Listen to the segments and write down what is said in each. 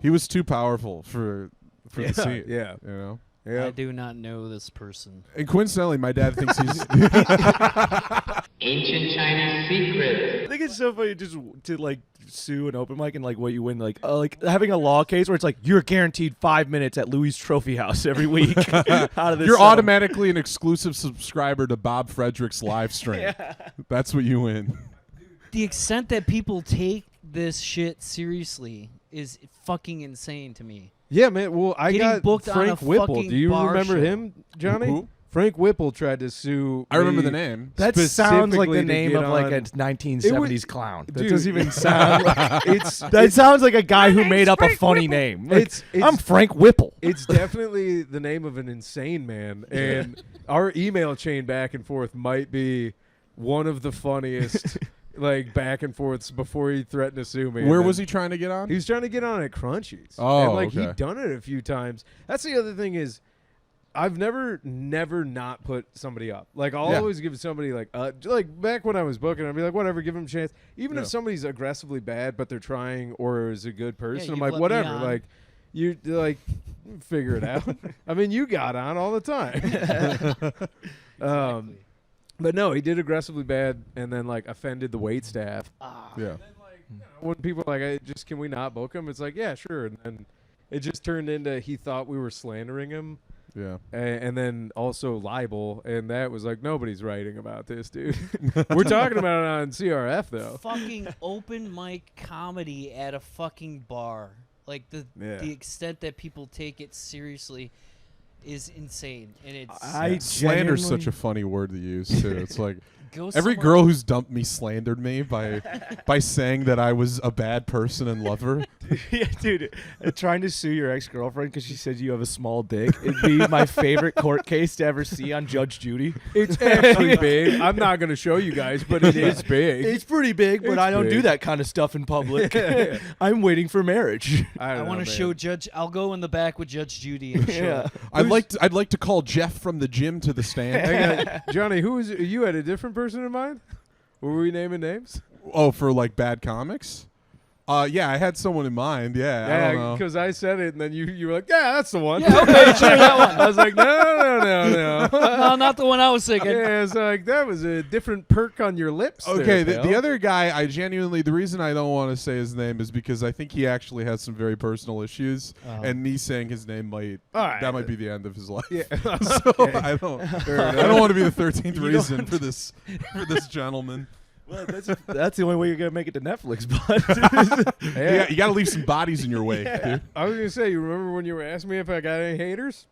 He was too powerful for the scene. Yeah. You know? I do not know this person. And coincidentally, my dad thinks he's... Ancient Chinese secret. I think it's so funny just to like sue an open mic and like what you win, like having a law case where it's like you're guaranteed 5 minutes at Louis Trophy House every week. Out of this You're settlement. automatically an exclusive subscriber to Bob Frederick's live stream. That's what you win. The extent that people take this shit seriously is fucking insane to me. Yeah, man. Well, I Getting got booked on Frank a Whipple. fucking Do you bar remember show. him, Johnny? Who? Frank Whipple tried to sue. I remember me the name. That sounds like specifically the to name get of like on- a 1970s clown. That Dude. doesn't even sound like It's sounds like a guy who made up a funny name. Like, It's I'm Frank Whipple. It's definitely the name of an insane man, and our email chain back and forth might be one of the funniest, like back and forths before he threatened to sue me. Where And was then he trying to get on? He was trying to get on at Crunchies. Oh, and like okay. he'd done it a few times. That's the other thing is, I've never not put somebody up. Like I'll always give somebody like back when I was booking, I'd be like, whatever, give them a chance. Even if somebody's aggressively bad, but they're trying or is a good person, I'm you've like, let me whatever. on. Like you like figure it out. I mean, you got on all the time. But no, he did aggressively bad, and then like offended the wait staff. Yeah. When people are like, can we not book him? It's like, yeah, sure. And then it just turned into he thought we were slandering him. Yeah. And then also libel, and that was like, nobody's writing about this, dude. We're talking about it on CRF, though. Fucking open mic comedy at a fucking bar. Like the extent that people take it seriously is insane, and it's Slander's such a funny word to use too. It's like go every somewhere- girl who's dumped me slandered me by saying that I was a bad person and love her. Yeah, dude. Trying to sue your ex-girlfriend because she said you have a small dick. It'd be my favorite court case to ever see on Judge Judy. It's actually big. I'm not going to show you guys, but it is big. It's pretty big, but It's I don't do big. that kind of stuff in public. I'm waiting for marriage. I want to show Judge. I'll go in the back with Judge Judy and show. Yeah. I'd like to call Jeff from the gym to the stand. Johnny, who is you? Had a different person in mind? Were we naming names? Oh, for like bad comics? Yeah, I had someone in mind. Yeah, I don't know. because I said it, and then you were like, yeah, that's the one. Yeah, okay, sure, that one. I was like, no. No, not the one I was thinking. Yeah, it's like that was a different perk on your lips. Okay, there, the pal. other guy, the reason I don't want to say his name is because I think he actually has some very personal issues, and me saying his name might might be the end of his life. Yeah. So I don't want to be the 13th reason for this gentleman. Well, that's the only way you're gonna make it to Netflix, bud. Yeah, you got to leave some bodies in your wake, dude. I was gonna say, you remember when you were asking me if I got any haters?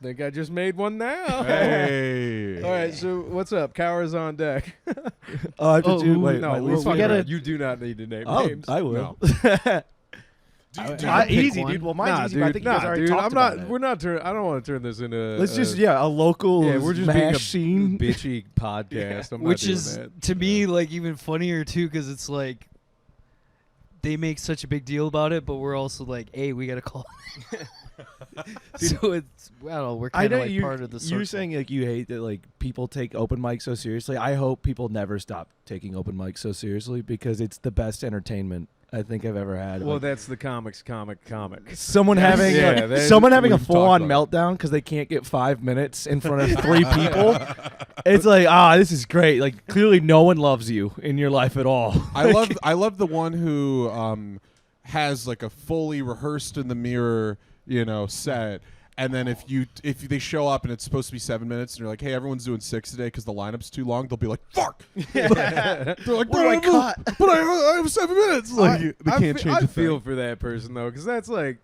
Think I just made one now. Hey. All right, so what's up? Cower's on deck. I have to do. Wait, no, my we'll least fuck favorite. around. You do not need to name Oh, names. I will. pick Easy, one. dude. Well, mine's easy. But I think you guys already dude. talked I'm about not. it. We're not. I don't want to turn this into. Let's just a local. Yeah, we're just being a MASH scene. bitchy podcast. I'm not Which doing is that. to me like even funnier too, because it's like they make such a big deal about it, but we're also like, hey, we gotta call. So it's we're I kind know of like you're, part of the circle. you're saying like you hate that like people take open mic so seriously. I hope people never stop taking open mic so seriously because it's the best entertainment I think I've ever had. Well, Like, that's the comic. someone having that- someone having a we've full on talked about meltdown because they can't get 5 minutes in front of 3 people. It's like this is great. Like clearly no one loves you in your life at all. I love the one who has like a fully rehearsed in the mirror, set. And then if they show up and it's supposed to be 7 minutes and you're like, hey, everyone's doing 6 today because the lineup's too long, they'll be like, fuck. They're like, do I cut? But I have 7 minutes. Like they can't change I a feel thing. for that person though, because that was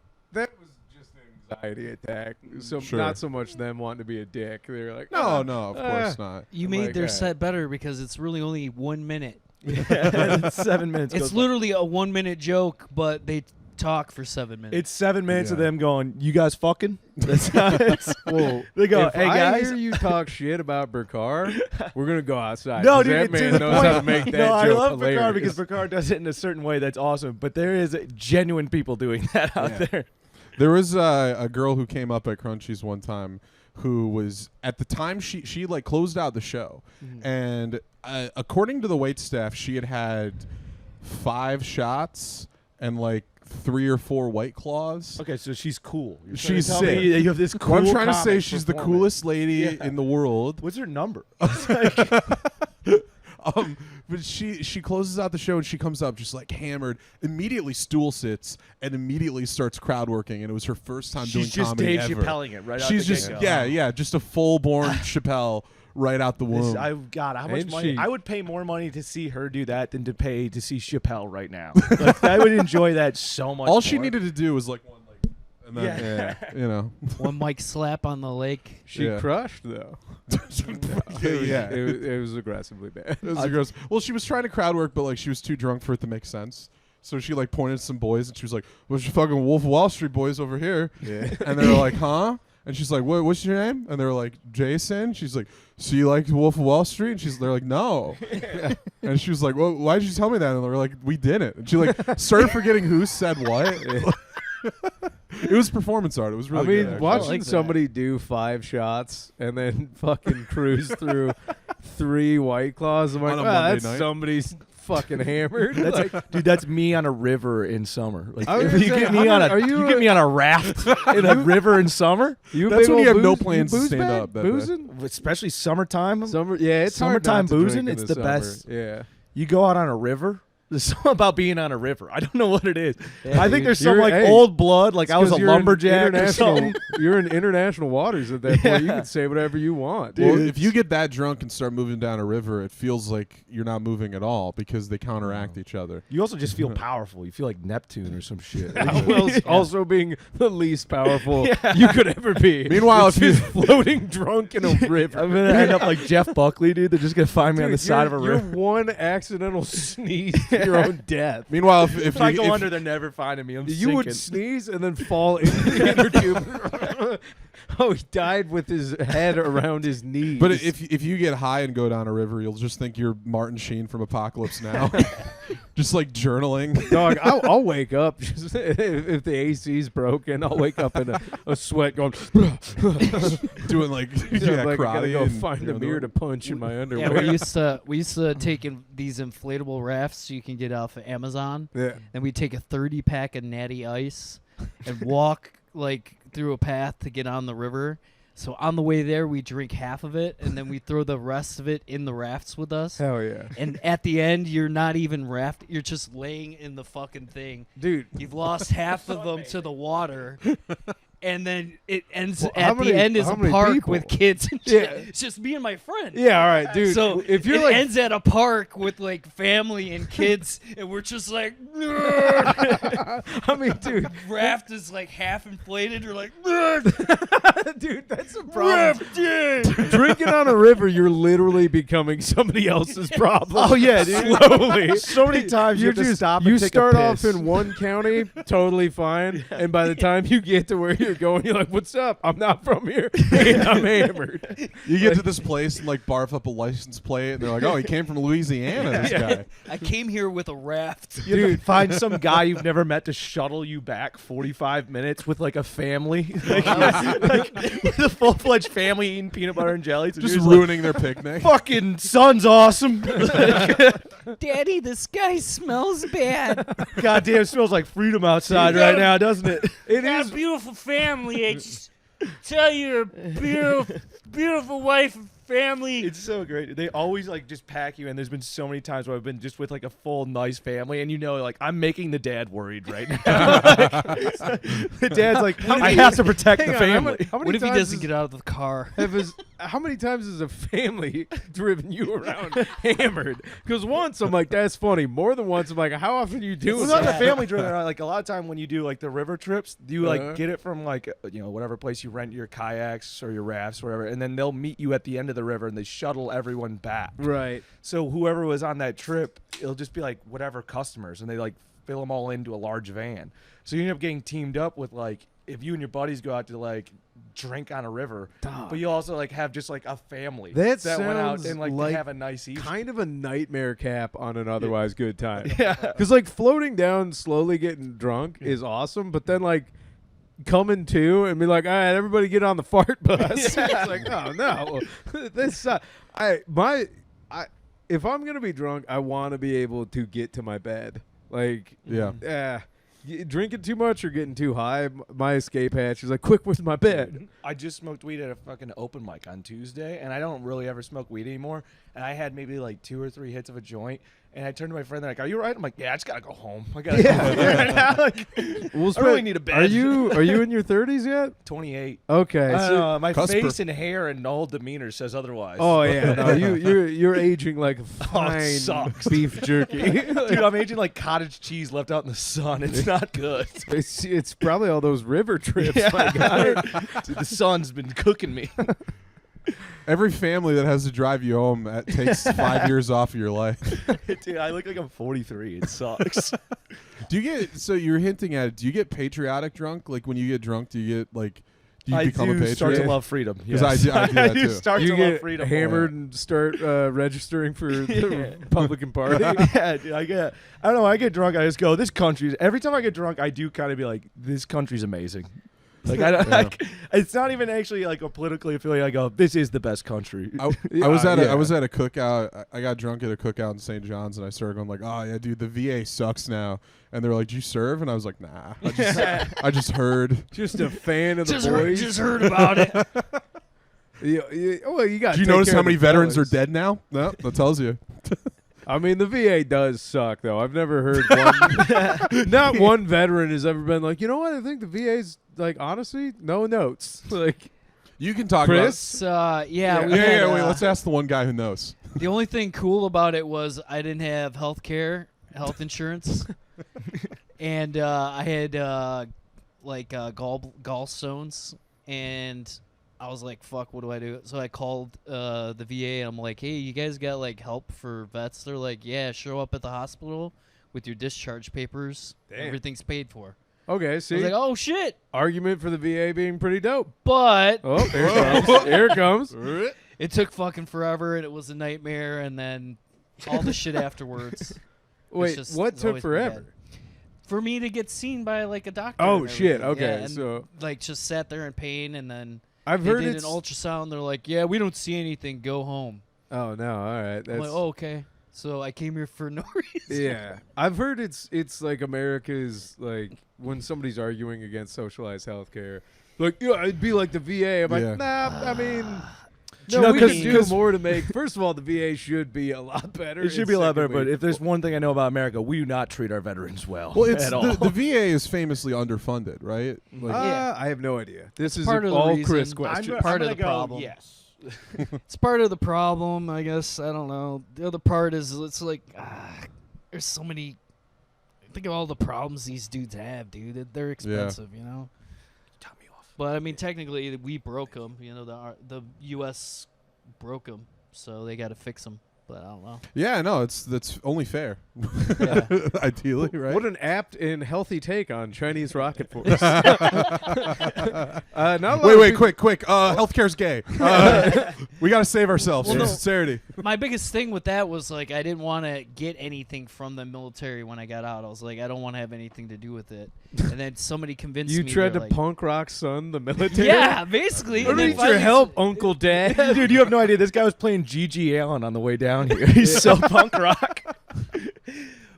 just an anxiety attack. So Sure. not so much them wanting to be a dick. They're like, No, of course not. You I'm made like, their alright. set better because it's really only 1 minute. 7 minutes. It's goes by. literally a 1 minute joke, but they talk for 7 minutes. It's 7 minutes of Yeah. them going, "You guys fucking." That's how it's. Well, They go, if "Hey I guys." hear you talk shit about Burkar, we're gonna go outside. No, 'cause dude, that to man the knows point. how to make that No, joke I love hilarious. Burkar because Burkar does it in a certain way that's awesome. But there is genuine people doing that out there. There was a girl who came up at Crunchies one time who was at the time she like closed out the show, and according to the wait staff, she had 5 shots and like 3 or 4 White Claws. Okay, so she's cool. You're She's trying to tell me sick. that you have this cool Well, I'm trying to say comic she's the performance. coolest lady in the world. What's her number? But she closes out the show and she comes up just like hammered, immediately stool sits and immediately starts crowd working, and it was her first time doing She's just comedy Dave ever. Chappelling it right out She's the just get-go. yeah, just a full-born Chappelle right out the womb. God, how much And money? she- I would pay more money to see her do that than to pay to see Chappelle right now. Like, I would enjoy that so much. All she more. needed to do was like one leg, and then Yeah. you know, One mic slap on the leg. She Yeah. crushed though. yeah. It was aggressively bad. It was gross. Well, she was trying to crowd work, but like she was too drunk for it to make sense. So she like pointed at some boys and she was like, "What's your fucking Wolf of Wall Street boys over here?" Yeah. And they were like, "Huh?" And she's like, "What's your name?" And they were like, "Jason." She's like, "So you like Wolf of Wall Street?" And they're like, "No." And she was like, "Well, why did you tell me that?" And they were like, "We didn't." And she like started forgetting who said what. It was performance art. It was really I mean, good. actually. watching like that. somebody do 5 shots and then fucking cruise through 3 White Claws, I'm like, On a wow, Monday that's night." somebody's fucking hammered. That's like, dude, that's me on a river in summer. Like I was if gonna you say, get how me on many- a, are you you get a- me on a raft in a river in summer, you a That's big when old you have no booze- plans to booze stand bag? up that day. Boozing? especially summertime. Summer, yeah, it's hard Summertime not to drink boozing, in it's the the summer. best. Yeah. You go out on a river. There's something about being on a river. I don't know what it is. Yeah, I think dude. there's some You're- like hey, old blood. Like I was a 'Cause you're in lumberjack or international- something. You're in international waters at that point. You can say whatever you want. Well, Dude, if you get that drunk and start moving down a river, it feels like you're not moving at all because they counteract each other. You also just feel powerful. You feel like Neptune or some shit. Well, also being the least powerful you could ever be. Meanwhile, It's if you- just floating drunk in a river. I'm gonna end up like Jeff Buckley, dude. They're just gonna find me on the Dude, side of a you're river. one accidental sneeze to your own death. Meanwhile, if If I you go if- under, they're never finding me. I'm You sinking. would sneeze and then fall into the inner tube. Oh, he died with his head around his knees. but if you get high and go down a river, you'll just think you're Martin Sheen from Apocalypse Now, just like journaling. dog, I'll wake up just, if the AC's broken. I'll wake up in a sweat going. Doing like I gotta karate go and, find you a know, mirror to punch in my underwear. Yeah, we used to take in these inflatable rafts you can get off of Amazon. Yeah. Then we'd take a 30-pack of Natty Ice and walk like through a path to get on the river. So on the way there, we drink half of it, and then we throw the rest of it in the rafts with us. Hell yeah, And at the end, you're not even raft. You're just laying in the fucking thing. dude. You've lost half of them to the water. And then it ends Well, how at many- the end is how a many park people? with kids and shit. Yeah. It's just me and my friend. Yeah, all right, dude. So if you're it like, ends at a park with like family and kids, and we're just like, I mean, dude, raft is like half inflated. You're like, dude, that's a problem. Drinking on a river, you're literally becoming somebody else's problem. Oh yeah, dude. Slowly. So many times you You're have to just stop. you and take start a off piss. in one county, totally fine, and by the time you get to where you're going, you're like, "What's up? I'm not from here, and I'm hammered." You get to this place and like barf up a license plate, and they're like, "Oh, he came from Louisiana." This guy. I came here with a raft. You have to find some guy you've never met to shuttle you back 45 minutes with like a family, like with a full-fledged family eating peanut butter and jelly. So Just you're like, ruining their picnic. fucking sun's awesome. Daddy, the sky smells bad. Goddamn, it smells like freedom outside right now, doesn't it? It Got is. a beautiful family. I just tell your beautiful, beautiful wife and family. It's so great. They always like just pack you in. There's been so many times where I've been just with like a full nice family, and you know, like I'm making the dad worried right now. The dad's like, I have to protect the Hang on, family. how many What if he times doesn't is- get out of the car? how many times has a family driven you around hammered? Because once I'm like, that's funny. More than once I'm like, how often are you doing It's not the that? family driven around. Like a lot of time when you do like the river trips, you like Uh-huh. get it from like whatever place you rent your kayaks or your rafts, whatever, and then they'll meet you at the end of the river and they shuttle everyone back. Right. So whoever was on that trip, it'll just be like whatever customers, and they like fill them all into a large van. So you end up getting teamed up with like if you and your buddies go out to like drink on a river, Dog. but you also like have just like a family That went out sounds and like, like to have a nice evening. Kind of a nightmare cap on an otherwise good time. Yeah. Because like floating down, slowly getting drunk is awesome, but then like coming to and be like, all right, everybody get on the fart bus. It's like, oh no, this. If I'm gonna be drunk, I want to be able to get to my bed. Like, Yeah. drinking too much or getting too high. My escape hatch is like, quick, where's my bed? I just smoked weed at a fucking open mic on Tuesday, and I don't really ever smoke weed anymore. And I had maybe like 2 or 3 hits of a joint, and I turned to my friend. They're like, "Are you all right?" I'm like, "Yeah, I just gotta go home. I gotta go home right now. Like, I really need a bed." Are you in your 30s yet? 28. Okay. My Cusper. face and hair and all demeanor says otherwise. Oh yeah, no, you're aging like fine sucks. beef jerky. Dude, I'm aging like cottage cheese left out in the sun. It's not good. It's probably all those river trips. Yeah. My God. Dude, the sun's been cooking me. Every family that has to drive you home takes 5 years off of your life. Dude, I look like I'm 43. It sucks. Do you get? So you're hinting at it. Do you get patriotic drunk? Like when you get drunk, do you get like? Do you I become a do patriot? start to love freedom. 'Cause I do that too. Start You to get love freedom. hammered and start registering for the Republican Party. Yeah, dude, I don't know. I get drunk. I just go, this country. Every time I get drunk, I do kind of be like, this country's amazing. Like I don't. Yeah. Like, it's not even actually like a politically affiliated. I go, this is the best country. I was at yeah. I was at a cookout. I got drunk at a cookout in St. John's, and I started going like, "Oh yeah, dude, the VA sucks now." And they were like, "Did you serve?" And I was like, "Nah, I just heard." Just a fan of the boys. Just heard about it. Well, you got. Did you notice how many veterans are dead now? No, that tells you. I mean, the VA does suck, though. I've never heard one. Not one veteran has ever been like, you know what? I think the VA's like, honestly, no notes. Like, You can talk Chris? about. Yeah, we Yeah, had, wait. Let's ask the one guy who knows. the only thing cool about it was I didn't have health insurance, and I had gallstones, and I was like, "Fuck, what do I do?" So I called the VA, and I'm like, "Hey, you guys got like help for vets?" They're like, "Yeah, show up at the hospital with your discharge papers. Damn. Everything's paid for." okay, I see, was like, "Oh shit!" argument for the VA being pretty dope. But Oh, here it comes. Here it comes. it took fucking forever, and it was a nightmare, and then all the shit afterwards. Wait, just- what it's took always been forever? bad. For me to get seen by like a doctor. Oh, and shit, everything. okay, Yeah, and, so- like just sat there in pain, and then I've they heard did it's. an ultrasound. They're like, "Yeah, we don't see anything. Go home." Oh no, all right. I'm That's, like, "Oh, okay." So I came here for no reason. yeah, I've heard it's like America's like when somebody's arguing against socialized healthcare, like yeah, it'd be like the VA. I'm Yeah. like, nah, I mean. You No, know, we 'cause- can do 'cause- more to make. First of all, the VA should be a lot better. It should and be a lot better, secondly- but if there's one thing I know about America, we do not treat our veterans well. Well, it's at all. the VA is famously underfunded, right? Like, Yeah. I have no idea. This is part of the all reason. Chris I'm questions. part of gonna the problem. Yes. It's part of the problem, I guess. I don't know. The other part is it's like there's so many. Think of all the problems these dudes have, dude. They're expensive, you know. Top me off. But I mean, technically, we broke them. You know, the U.S. broke them, so they got to fix them. But I don't know. yeah, no, that's only fair. Yeah. Ideally, right? What an apt and healthy take on Chinese rocket force. Wait, quick. Healthcare's gay. We got to save ourselves. Well, for no. sincerity. My biggest thing with that was like I didn't want to get anything from the military when I got out. I was like, I don't want to have anything to do with it. And then somebody convinced You me. tried to they're like, punk rock son the military. Yeah, basically. I And then need your finally- help, Uncle Dad. Dude, you have no idea. This guy was playing G.G. Allen on the way down here. He's so punk rock.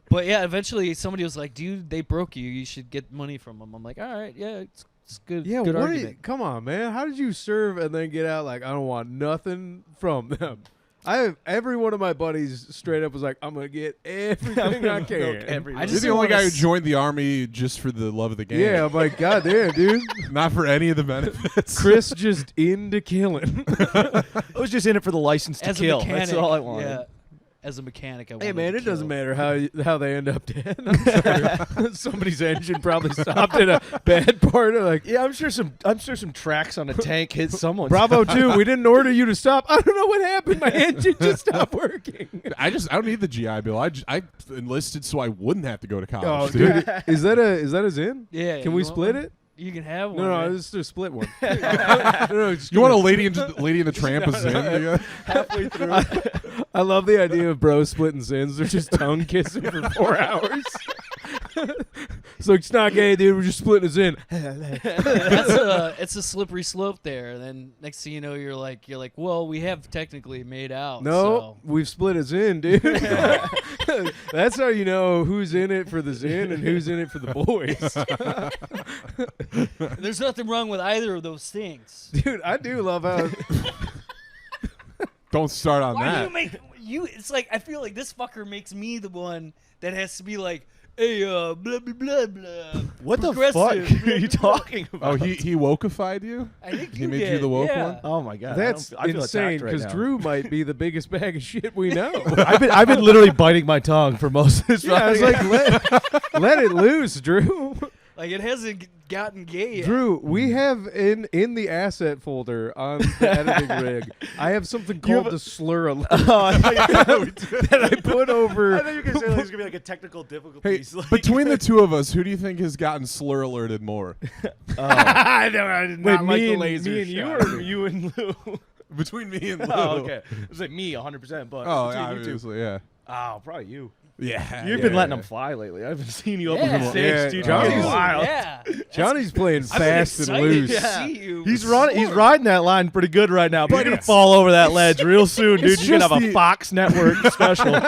But yeah, eventually somebody was like, "Dude, they broke you. You should get money from them." I'm like, "All right, yeah, it's good. Yeah, good what argument." come on, man. How did you serve and then get out like I don't want nothing from them? I have every one of my buddies straight up was like, I'm gonna get everything I can. I You're just the don't only guy wanna who joined the army just for the love of the game. Yeah, I'm like, God damn, dude. Not for any of the benefits. Chris just into killing. I was just in it for the license to As kill. a mechanic, That's all I wanted. Yeah, as a mechanic, I Hey wanted man, to it doesn't kill. matter how they end up dead. I'm sure somebody's engine probably stopped at a bad part. Of like, Yeah, I'm sure some tracks on a tank hit someone. Bravo 2, we didn't order you to stop. I don't know what happened. My engine just stopped working. I don't need the GI Bill. I enlisted so I wouldn't have to go to Oh, college. dude. dude, is that a Zin? Yeah, Can you we want split one? it? You can have one. No, man. this is a split one. No, just You want a lady in the Tramp as in? halfway through. I love the idea of bros splitting sins. They're just tongue kissing for 4 hours. It's like, it's not gay, dude. We're just splitting us in. It's a slippery slope there. And then next thing you know, you're like, well, we have technically made out. No, so. we've split us in, dude. That's how you know who's in it for the Zin and who's in it for the boys. There's nothing wrong with either of those things. Dude, I do love how. Don't start on Why do that. you make you? It's like I feel like this fucker makes me the one that has to be like, hey, blah blah blah blah. What the progressive, fuck blah, are you blah, blah. talking about? Oh, he wokeified you? I think He you made did, you the woke yeah. one? Oh my god, That's I feel insane attacked right because now. Drew might be the biggest bag of shit we know. I've been literally biting my tongue for most of this. Yeah, I was like, let it loose, Drew. Like it hasn't gotten gay yet. Drew, we have in the asset folder on the editing rig, I have something called the slur alert that I put over. I thought you were gonna say like, there's gonna be like a technical difficulty. Hey, between the two of us, who do you think has gotten slur alerted more? I did not Wait, like the me laser and you, shot. or you and Lou? Between me and Lou. Oh, okay. It was like me, 100%. But Oh, between you two. obviously, yeah. Oh, probably you. Yeah. You've been letting them fly lately. I haven't seen you up Yeah. on stage, Yeah, dude. Johnny's- You're wild. Yeah. Johnny's playing I've been fast and excited loose. to Yeah. see you. He's riding that line pretty good right now, but you're gonna fall over that ledge real soon, dude. It's You're gonna just have a Fox Network special.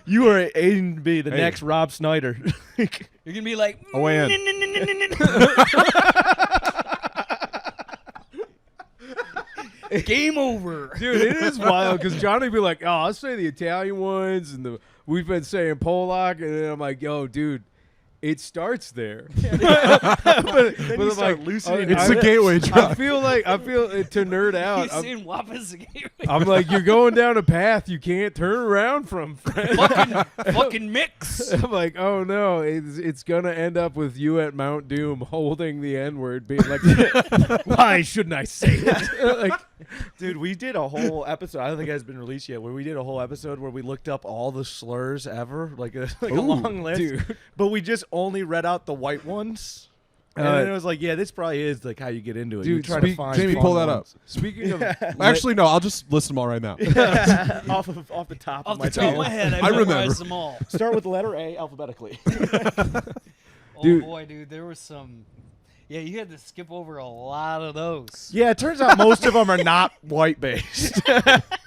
You are aiming to be the Hey. next Rob Snyder. You're gonna be like, Away in. game over. Dude, it is wild because Johnny be like, "Oh, I'll say the Italian ones," and we've been saying Polak, and then I'm like, "Yo, dude, it starts there." But you I'm start like, loosening It's I- the gateway I drug. feel to nerd out. He's saying Wappa's a gay. I'm like, you're going down a path you can't turn around from, friend. fucking mix. I'm like, oh no, it's gonna end up with you at Mount Doom holding the N-word, being like, why shouldn't I say it? Like, Dude, we did a whole episode. I don't think it has been released yet. Where we did a whole episode where we looked up all the slurs ever, like a long list. dude. But we just only read out the white ones. And then it was like, yeah, this probably is like how you get into it. You Dude, try to speak- find Jamie, fun pull that up. ones. Speaking of, Actually, no. I'll just list them all right now. off the top Off of my the top of tongue. my head, I remember. memorized them all. Start with the letter A alphabetically. Oh Dude. boy, dude, there was some. Yeah, you had to skip over a lot of those. Yeah, it turns out most of them are not white based.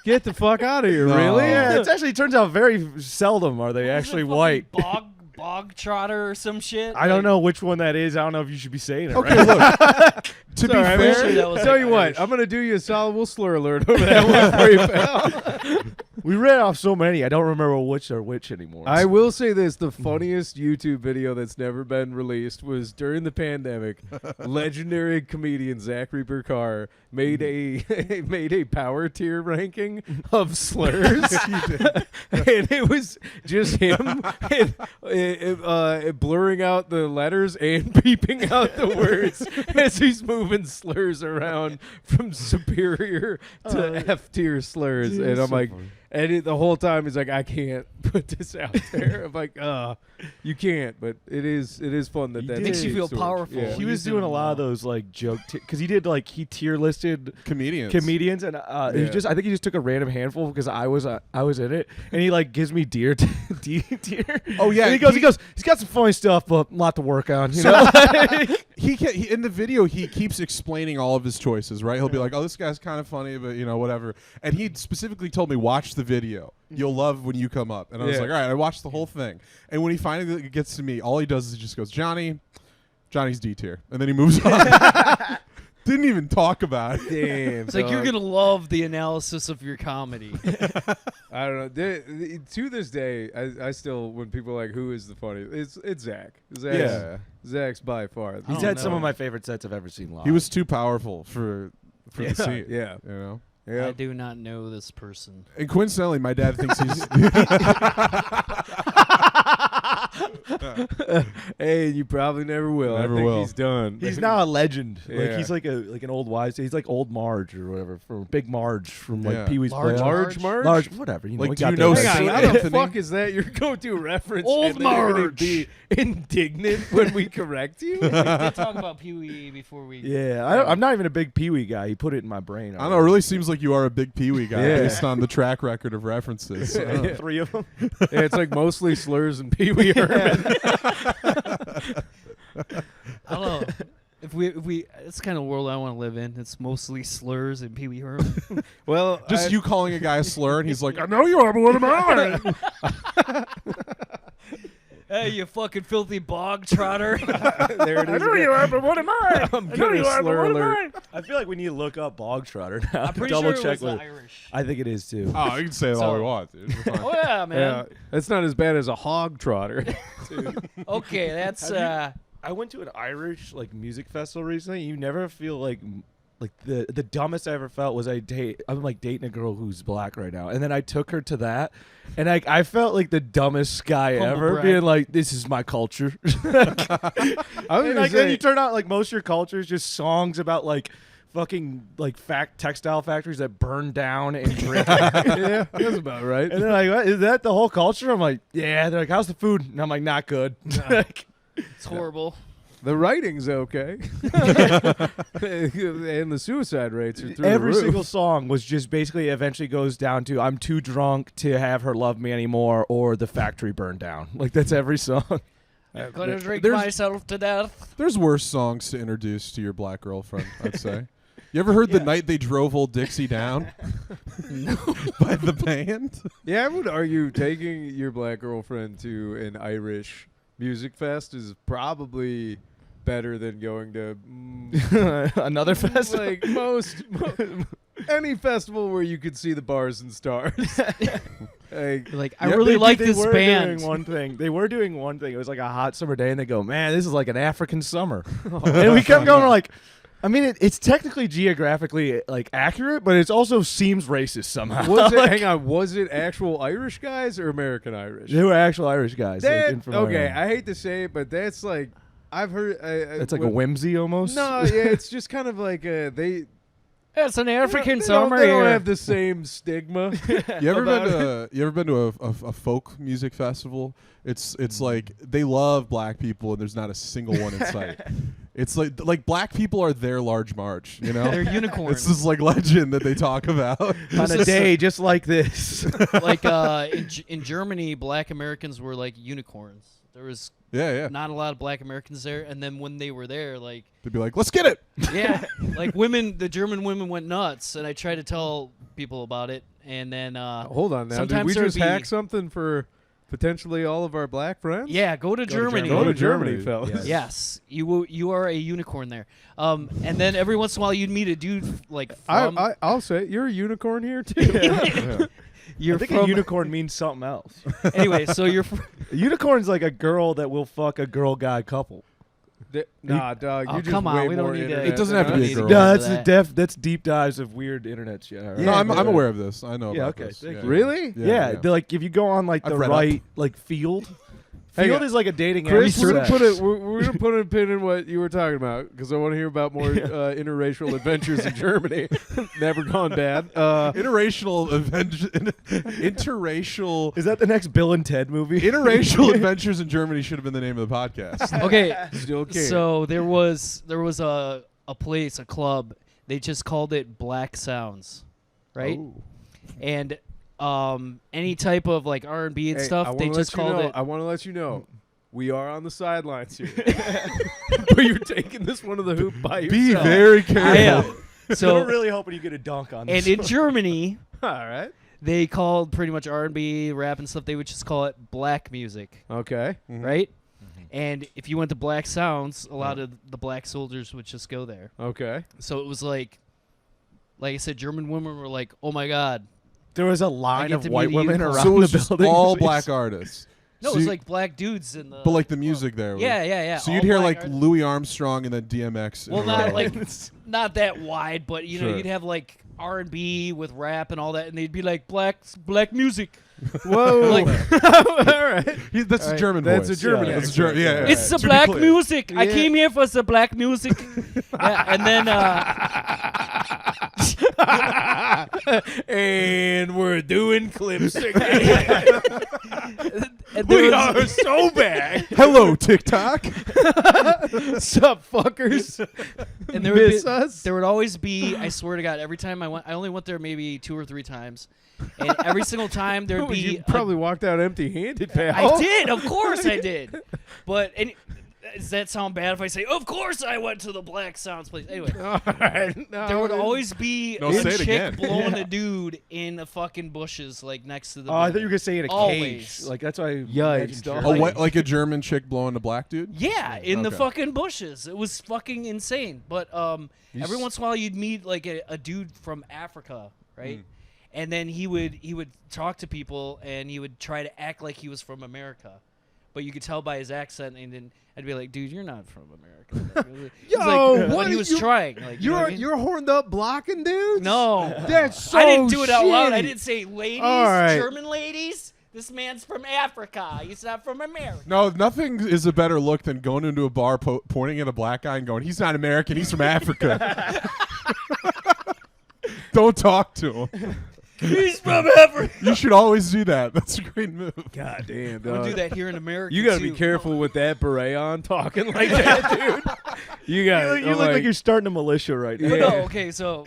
get the fuck out of here, No. really? Yeah, it actually turns out very seldom are they What was actually it, fucking white. Bog trotter or some shit. I don't Like, know which one that is. I don't know if you should be saying it. Okay, right? look. To be All right, fair, Sure, that was tell like you what, Irish. I'm gonna do you a solid. We'll slur alert over that one for you, pal. We read off so many, I don't remember which are which anymore. I will say this: the funniest YouTube video that's never been released was during the pandemic. Legendary comedian Zachary Burkar made a power tier ranking of slurs, and it was just him blurring out the letters and beeping out the words as he's moving slurs around from superior to F tier slurs, Dude, and it's I'm so like. funny. And the whole time he's like, I can't put this out there. I'm like, you can't, but it is fun that He that did. Makes you feel sort of- powerful. Yeah. He You was do doing a them lot of all. those like joke because he did like he tier listed comedians. comedians and he Yeah. just I think he just took a random handful because I was in it and he like gives me D tier. Oh, yeah, And he goes he- he's got some funny stuff but a lot to work on. You know. He in the video he keeps explaining all of his choices, right? He'll be like, "Oh, this guy's kind of funny, but whatever." And he specifically told me, "Watch the video. You'll love when you come up." And I was Yeah. like, "All right." I watched the whole thing, and when he finally gets to me, all he does is he just goes, "Johnny's D tier," and then he moves on. Didn't even talk about it. Damn. It's like you're gonna love the analysis of your comedy. I don't know. To this day, I still when people are like, who is the funniest? It's Zach. Zach's by far. I He's don't had some know. of my favorite sets I've ever seen live. He was too powerful for the scene. Yeah. You know. I do not know this person. And coincidentally, my dad thinks he's. Hey, you probably never will. Never I think will. he's done. He's now a legend. Like Yeah. he's like an old wise. He's like old Marge or whatever from Big Marge from Yeah. like Pee Wee's Large Playhouse. Marge. Large, whatever. You know, Like, we do got you that know right. Hang on, St. how the Anthony? fuck is that your go-to reference? Old and then you're gonna Marge. be indignant when we correct you? We did talk about Pee Wee before we. Yeah, I'm not even a big Pee Wee guy. He put it in my brain. I don't know. It really seems like you are a big Pee Wee guy based on the track record of references. Three of them. Yeah, it's like mostly slurs and Pee Wee are German. I don't know. If we, it's the kind of world I want to live in. It's mostly slurs and Pee Wee Herman. Well, Just you calling a guy a slur, and he's like, "I know you are, but what am I?" Hey, you fucking filthy bog trotter. There it is. are, but what am I? I'm gonna slur alert. I feel like we need to look up bog trotter now. I'm pretty Double sure it check was with Irish. I think it is too. Oh, you can say it all So- we want, dude. We're fine. Oh yeah, man. Yeah, it's not as bad as a hog trotter. Okay, that's I went to an Irish like music festival recently. You never feel like the dumbest I ever felt was I'm like dating a girl who's black right now, and then I took her to that, and I felt like the dumbest guy Humble ever, brag. being like, "This is my culture." I was And gonna like then say, you turn out like most of your culture is just songs about like fucking like textile factories that burn down and drip. yeah, that's about right. And they're like, what, is that the whole culture? I'm like, yeah. They're like, how's the food? And I'm like, not good. Like, it's horrible. The writing's okay, and the suicide rates are through every the roof. single song was just basically eventually goes down to I'm too drunk to have her love me anymore, or the factory burned down. Like that's every song. I'm gonna drink there's- myself to death. There's worse songs to introduce to your black girlfriend, I'd say. You ever heard The Night They Drove Old Dixie Down? By the band? Yeah, I would argue taking your black girlfriend to an Irish music fest is probably better than going to Another festival. like any festival where you could see the bars and stars. Like, I really like this were band. Doing one thing. They were doing one thing. It was like a hot summer day, and they go, "Man, this is like an African summer." And we kept going, we're like, I mean, it's technically geographically like accurate, but it also seems racist somehow. Was it? Like, Hang on. Was it actual Irish guys or American Irish? they were actual Irish guys. like, That, in from okay, Ireland. I hate to say it, but that's like I've heard. It's like a when- whimsy almost. No, yeah, it's just kind of like they. It's an African they summer don't, they don't here. have the same stigma. You ever been about to a folk music festival? It's like they love black people and there's not a single one in sight. It's like black people are their large march, you know? They're unicorns. It's this like legend that they talk about. On a day just like this. Like in Germany, black Americans were like unicorns. There was Yeah. not a lot of black Americans there, and then when they were there, like They'd be like, "Let's get it." yeah, like the German women went nuts, and I tried to tell people about it, and then Hold on now. Did sometimes we there'd just be- hack something for potentially all of our black friends? yeah, go to Germany. Go to Germany. Germany, fellas. Yes, you are a unicorn there. And then every once in a while you'd meet a dude like from I'll say it, you're a unicorn here too. you're I think from a unicorn means something else. anyway. So you're A unicorn's like a girl that will fuck a girl-guy couple. Nah, dog. Oh, You're just come on, way we don't more need to- internet It doesn't than have to be us. a girl. No, for that's that. that's deep dives of weird internet shit. All right. No, I'm but- aware of this. I know Yeah, about okay, this. thank Yeah, you. Really? Yeah, they're like if you go on like I've the read right like field. Hang Field on. is like a dating app. Chris, for we're gonna sex. we're gonna put a pin in what you were talking about because I want to hear about more interracial adventures in Germany. Never gone bad. Interracial interracial Is that the next Bill and Ted movie? interracial adventures in Germany should have been the name of the podcast. okay. Still can't. So there was a place, a club. They just called it Black Sounds, right? Oh. And any type of like R&B and Hey, I stuff, wanna they let just you called know- it. I want to let you know, we are on the sidelines here, but you're taking this one to the hoop by Be yourself. very I careful. am. So So we're really hoping you get a dunk on this. and in Germany, All right. they called pretty much R&B, rap and stuff. They would just call it black music, Okay. right? And if you went to Black Sounds, a lot of the black soldiers would just go there. Okay. So it was like I said, German women were like, "Oh my God." there was a I line get of to white meet a women unicorn. around So it was the just building. all black artists. No, So it was you- like black dudes in the. But like the music there. was- Yeah. So all you'd hear black like artists. Louis Armstrong and then DMX. in Well, a not row. like not that wide, but you know, Sure. you'd have like R&B with rap and all that, and they'd be like black music. Whoa. Like, all right. That's All a right, German that's voice. a German That's a accent. German. Yeah, yeah, it's yeah. the To be black clear. music. I Yeah. came here for the black music. Yeah, and then All And we're doing clips again. And there We was- are so bad. Hello, TikTok. Sup, fuckers? and there would, Miss be, us? there would always be, I swear to God, every time I went, I only went there maybe 2 or 3 times. And every single time there would be. You probably walked out empty-handed, pal. I did, of course I did. But does that sound bad if I say, of course I went to the Black Sounds place? Anyway, All right. No, there would always be No, a say it chick again. blowing a dude in the fucking bushes, like next to the. Oh, I thought building. you were gonna say in a Always. cage. Like that's why. I Yikes, imagined dog. Germany. Like a German chick blowing a black dude. Yeah, in the Okay. fucking bushes. It was fucking insane. But every once in a while you'd meet like a dude from Africa, right? And then he would talk to people and he would try to act like he was from America. But you could tell by his accent, and then I'd be like, "Dude, you're not from America." He's Yo, like, what but he are was you- trying. Like, you know what I mean? You're horned up blocking dudes? No, That's so I didn't do it out loud. I shitty. didn't say, "Ladies, All right. German ladies, this man's from Africa. He's not from America." No, nothing is a better look than going into a bar, pointing at a black guy and going, "He's not American. He's from Africa." Don't talk to him. He's from Africa. You should always do that. That's a great move. God damn, I'm dog. gonna do that here in America. You gotta be too. careful with that beret on, talking like that, dude. You got. You look like you're starting a militia right now. But Yeah. no, okay, so.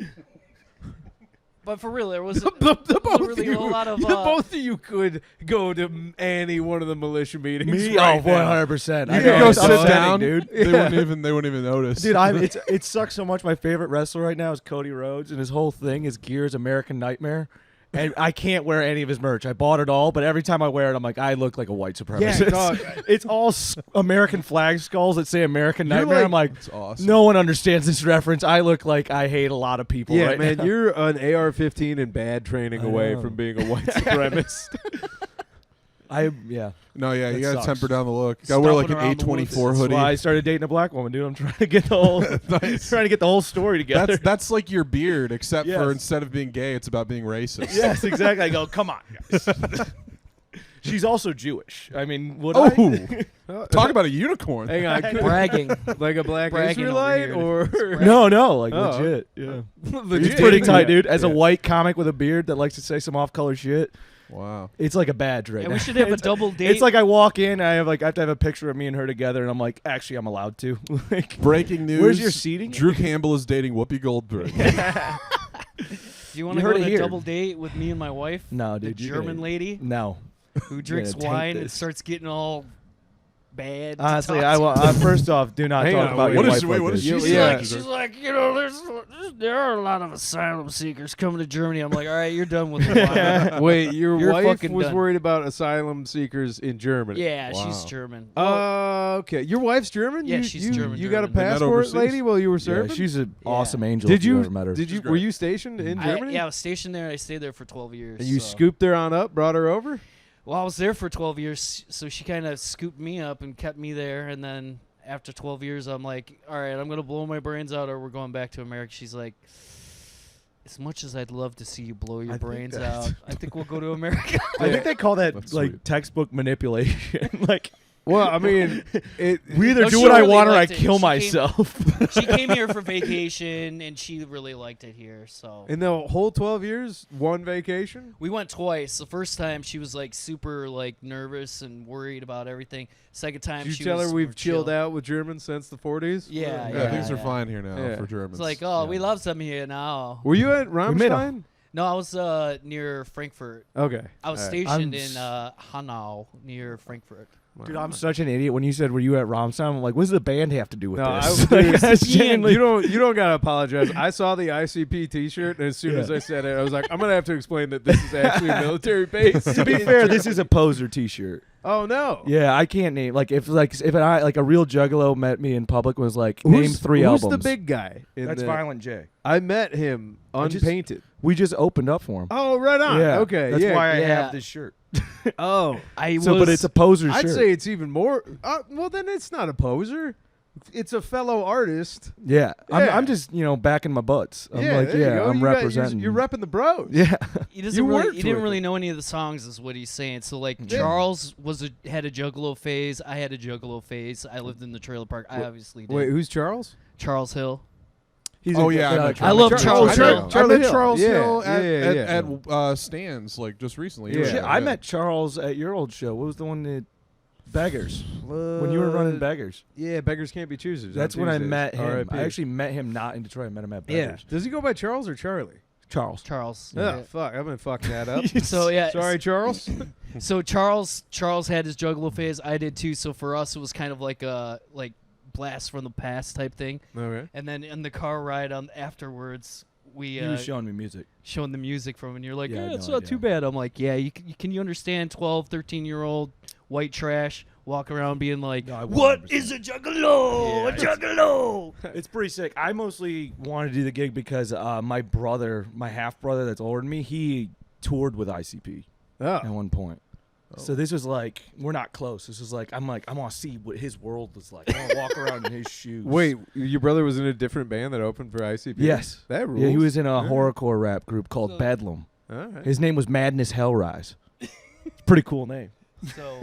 But for real, there was the both really of you, a lot of. the both of you could go to any one of the militia meetings. Me? right Oh, now. 100%. You I could know, go it's sit upsetting, down, dude. They wouldn't even notice. Dude, it sucks so much. My favorite wrestler right now is Cody Rhodes, and his whole thing is Gear's American Nightmare. And I can't wear any of his merch. I bought it all, but every time I wear it, I'm like, I look like a white supremacist. Yeah, dog. It's all American flag skulls that say American You're Nightmare. like- I'm like, That's awesome. no one understands this reference. I look like I hate a lot of people Yeah, right man, now. you're an AR-15 and bad training I away know. from being a white supremacist. Yeah. No, yeah, you That gotta sucks. temper down the look. Gotta wear like an Stomping around the woods. A24 That's hoodie. why I started dating a black woman, dude. I'm trying to get the whole trying to get the whole story together. That's like your beard, except Yes. for instead of being gay, it's about being racist. Yes, exactly. I go, come on, guys. She's also Jewish. I mean, would Oh, I? talk about a unicorn. Hang on, could- bragging. like a black Bragging Israelite, over or No, like Oh. legit. Yeah. legit? It's pretty tight, Yeah. dude. As a Yeah. white comic with a beard that likes to say some off-color shit, Wow. it's like a badge right Yeah, now. we should have a It's- double date. It's like I walk in, I have to have a picture of me and her together, and I'm like, actually, I'm allowed to. Like, Breaking news. Where's your seating? Drew Campbell is dating Whoopi Goldberg. Do you want You to heard go it on a here. double date with me and my wife? No, The dude. you're German gonna- lady No. who drinks taint wine and this. starts getting all bad. to Honestly, talk I to. will. First off, do not Hang talk on, about wait. your What wife is- wait, like what is this. she She's Yeah. like, you know, there are a lot of asylum seekers coming to Germany. I'm like, all right, you're done with the wine. Wait, your You're wife fucking was done. worried about asylum seekers in Germany. Yeah, Wow. she's German. Okay. Your wife's German? Yeah, you, she's you, German, You got a German. Met passport, overseas? lady, while you were Yeah, serving? she's an Yeah. awesome angel. Did if you you? ever met her. Did you? She's Were great. you stationed in Germany? Yeah, I was stationed there. I stayed there for 12 years. And you so. scooped her on up, brought her over. Well, I was there for 12 years, so she kind of scooped me up and kept me there. And then after 12 years, I'm like, all right, I'm going to blow my brains out or we're going back to America. She's like, as much as I'd love to see you blow your I think brains that's- out, I think we'll go to America. I think they call that That's like sweet. textbook manipulation. Like Well, I mean, we either No, do she what I really want or I liked it. kill She came- myself. She came here for vacation, and she really liked it here. So in the whole 12 years, one vacation. we went twice. The first time she was like super like nervous and worried about everything. Second time Did she you tell was her we've more chilled chill. out with Germans since the 40s? Yeah, Yeah, yeah, things are yeah. fine here now Yeah. for Germans. It's like, oh, Yeah. we love them here now. Were you at met 'em. Rammstein? No, I was near Frankfurt. Okay. I was All right. stationed I'm in Hanau near Frankfurt. Dude, I'm such an idiot. When you said, "Were you at Rammstein?" I'm like, "What does the band have to do with No, this?" I, Like, dude, that's genuinely- you don't gotta apologize. I saw the ICP T-shirt, and as soon as Yeah. I said it, I was like, I'm gonna have to explain that this is actually a military base. to be fair, this is a poser T-shirt. Oh no. Yeah, I can't name if a real juggalo met me in public and was like, name Who's- 3 who's albums. the big guy? in That's the- Violent J. I met him just- unpainted. We just opened up for him. Oh, right on. Yeah, Okay. That's yeah. why I Yeah. have this shirt. Oh. But it's a poser I'd shirt. say it's even more. Well, then it's not a poser. It's a fellow artist. Yeah, Yeah. I'm just backing my butts. I'm yeah, like, there you yeah, go. I'm You got- representing. you're repping the bros. Yeah, He doesn't You really. worked He didn't with really him. know any of the songs, is what he's saying. So like, Yeah. Charles had a juggalo phase. I had a juggalo phase. I lived in the trailer park. I obviously did. Wait, who's Charles? Charles Hill. He's Oh, a- yeah, I know I love Charles Hill. I met Hill. Charles Yeah, Hill yeah. at Stan's like just recently. Yeah. Shit, I met Charles at your old show. What was the one that Beggars? When you were running Beggars. Yeah, Beggars Can't Be Choosers. That's on when I Tuesdays. met him. R.I.P. I actually met him not in Detroit. I met him at Yeah. Beggars. Does he go by Charles or Charlie? Charles. Charles. Oh, fuck. I've been fucking that up. So yeah. Sorry, Charles. So Charles had his Juggalo phase. I did too. So for us, it was kind of like a blast from the past type thing. Okay. And then in the car ride on afterwards, we He was showing me music. showing the music from, and you're like, Yeah, I yeah, had it's no not idea. too bad. I'm like, yeah, can you understand 12, 13-year-old white trash walking around being like, No, I what 100%. is a Juggalo? A Juggalo? It's pretty sick. I mostly wanted to do the gig because my brother, my half brother that's older than me, he toured with ICP at Oh. one point. So this was like, we're not close. This was like, I want to see what his world was like. I want to walk around in his shoes. Wait, your brother was in a different band that opened for ICP? Yes. That rules. Yeah, he was in a Yeah. horrorcore rap group called So- Bedlam. All right. His name was Madness Hellrise. Pretty cool name. So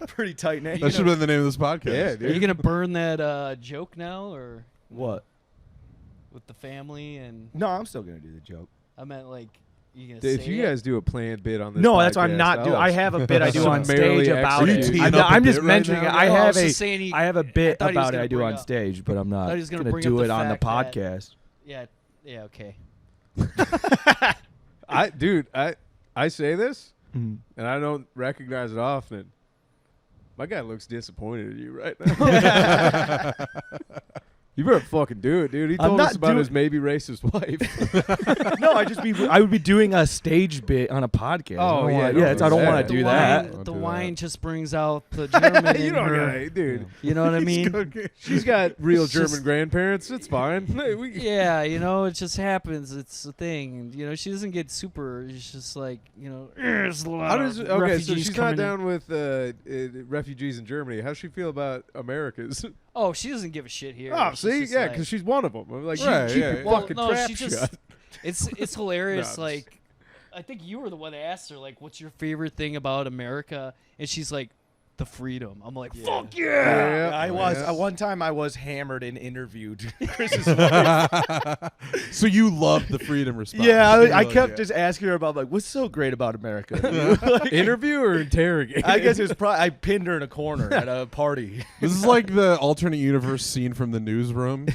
Pretty tight name. That should have been the name of this podcast. Yeah, are you dude. gonna burn that joke now, or What? with the family? And No, I'm still gonna do the joke. I meant like, you gonna If say you it? guys do a planned bit on this No, that's what I'm podcast, not doing. I have a bit I do on Summarily stage about Are you it. teeing I'm, up a I'm just bit right mentioning now? it. I No, have was a just saying he- I have a bit thought he was about it gonna I do bring on up- stage, but I'm not thought he was gonna gonna bring up do the it on the fact that- podcast. Yeah, okay. I say this, Mhm. and I don't recognize it often. My guy looks disappointed at you right now. You better fucking do it, dude. He I'm told not us about doing- his maybe racist wife. No, I would be doing a stage bit on a podcast. Oh, yeah, I don't don't do want that. to do the that. Wine, Don't the do wine that. just brings out the German You in don't her. got dude. You know what I mean? She's got real It's German just- grandparents. It's fine. Yeah, it just happens. It's a thing. She doesn't get super. It's just like, there's a lot How of does okay? So refugees she's not coming in. down with refugees in Germany. How does she feel about Americans? Oh, she doesn't give a shit here. Oh, She's see, just yeah, like- because she's one of them. I'm like, Right, keep yeah, your yeah. Well, fucking no, trap she just- shut. It's hilarious. No, I'm just- Like, I think you were the one that asked her, like, what's your favorite thing about America? And she's like, the freedom. I'm like, fuck yeah. Yeah, I was yeah. one time I was hammered and interviewed Chris's So you loved the freedom response. Yeah, You were I like, kept yeah. just asking her about like what's so great about America. Like, Interview or interrogate? I guess it was probably I pinned her in a corner at a party. This is like the alternate universe scene from the newsroom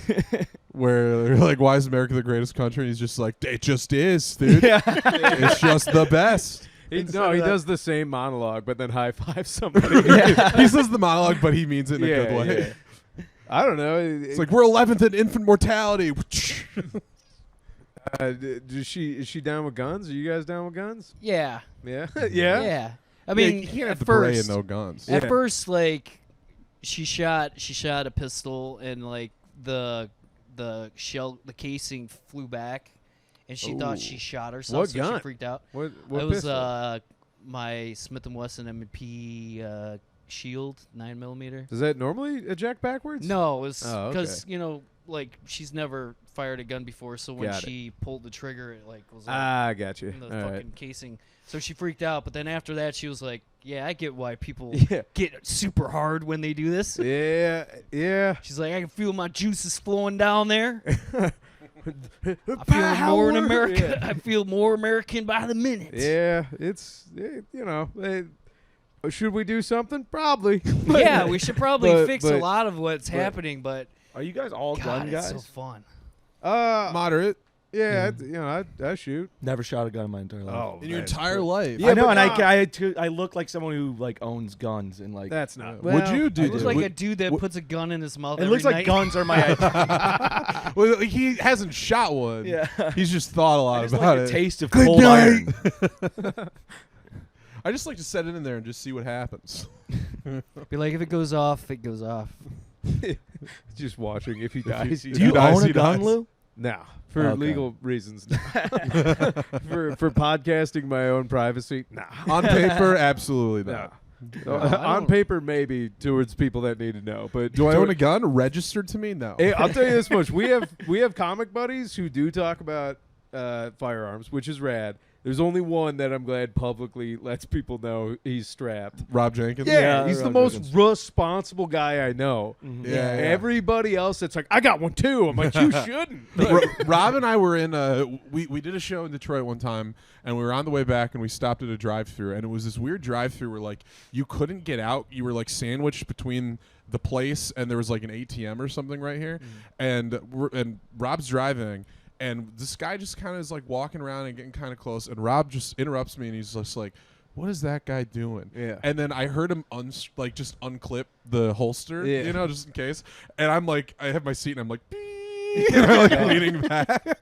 where they're like, why is America the greatest country? And he's just like, it just is, dude. It's just the best. He Instead of that- does the same monologue, but then high five somebody. He says the monologue, but he means it in a good way. I don't know. It's like, we're 11th in infant mortality. Is she down with guns? Are you guys down with guns? Yeah. Yeah. Yeah. I mean, you can't have at the beret first, and no guns. at Yeah. first, like, she shot a pistol, and like the casing flew back, and she thought she Ooh. shot herself. What so gun? She freaked out. What It was pistol? my Smith & Wesson M&P Shield 9mm. Does that normally eject backwards? No, it was Oh, because like she's never fired a gun before, so when Got it. she pulled the trigger, it like was like, Ah, I got you. in the All fucking right. casing. So she freaked out, but then after that, she was like, "Yeah, I get why people Yeah. get super hard when they do this." Yeah. Yeah. She's like, "I can feel my juices flowing down there. I feel more in America. Yeah. I feel more American by the minute." Yeah, it's should we do something? Probably. Yeah, we should probably But- fix a but- lot of what's happening, but Are you guys all God, gun it's guys? so fun. Moderate Yeah, I shoot. Never shot a gun in my entire life. in your entire life. Yeah, I know, but and I look like someone who like owns guns and like That's not. Would you do It looks that? like Would- a dude that puts a gun in his mouth. it looks every like night. guns are my identity. Well, he hasn't shot one. Yeah. He's just thought a lot I just about like it. the taste of cold iron. I just like to set it in there and just see what happens. Be like, if it goes off, it goes off. Just watching if he dies. Do Do you dies, own a he gun, dies. Lou? No, for Okay. legal reasons. No. for podcasting my own privacy. Nah. On paper, absolutely No. not. On paper, maybe towards people that need to know. But Do I own a gun registered to me? No. Hey, I'll tell you this much: we have comic buddies who do talk about firearms, which is rad. There's only one that I'm glad publicly lets people know he's strapped. Rob Jenkins. Yeah, he's the Rob most Jenkins. responsible guy I know. Mhm. Yeah, yeah. Everybody else that's like, I got one too. I'm like, you shouldn't. Rob and I were in we did a show in Detroit one time, and we were on the way back, and we stopped at a drive-through, and it was this weird drive-through where like you couldn't get out. You were like sandwiched between the place, and there was like an ATM or something right here, and Rob's driving. And this guy just kind of is like walking around and getting kind of close, and Rob just interrupts me, and he's just like, "What is that guy doing?" Yeah. And then I heard him just unclip the holster, Yeah. just in case. And I'm like, I have my seat, and I'm like, "Beep," and I'm like leaning back.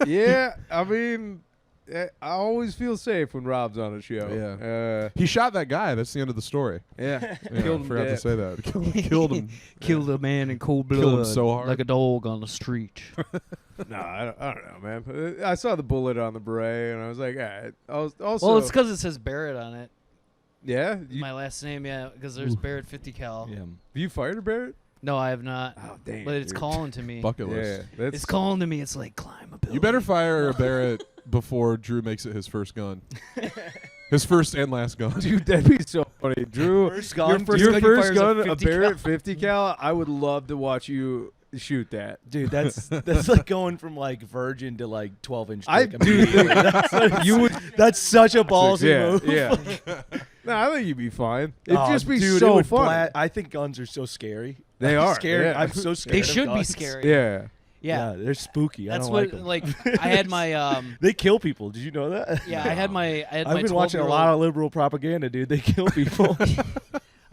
Yeah, I mean, I always feel safe when Rob's on a show. Yeah. He shot that guy. That's the end of the story. Yeah. Yeah, Killed I him forgot to dead. say that. Killed him. Killed a man in cold blood. Killed him so hard. Like a dog on the street. No, I don't know, man. I saw the bullet on the beret, and I was like, all right. I was also, Well, it's because it says Barrett on it. yeah. My last name, yeah, because there's Barrett 50 cal. Yeah. Have you fired a Barrett? No, I have not. Oh, damn. But it's dude. calling to me. Bucket Yeah, list. that's It's calling to me. It's like climb a building. You better fire a Barrett before Drew makes it his first gun. His first and last gun. dude. That'd be so funny, Drew. First gun. Your first your gun you first fire is a gun, a 50 Barrett 50 cal. I would love to watch you shoot that. Dude, that's like going from like virgin to like 12-inch. I dick do immediately. think that's, like, you would. that's such a ballsy Yeah, move. yeah. No, I think you'd be fine. It'd Oh, just be dude, it so would fun. I think guns are so scary. They I'm are, Scared. yeah. I'm so scared. They of should be guns. scary. Yeah. Yeah. they're spooky. That's I don't what like 'em. I had my They kill people. Did you know that? yeah, I had my I've been watching a lot of liberal propaganda, dude. They kill people.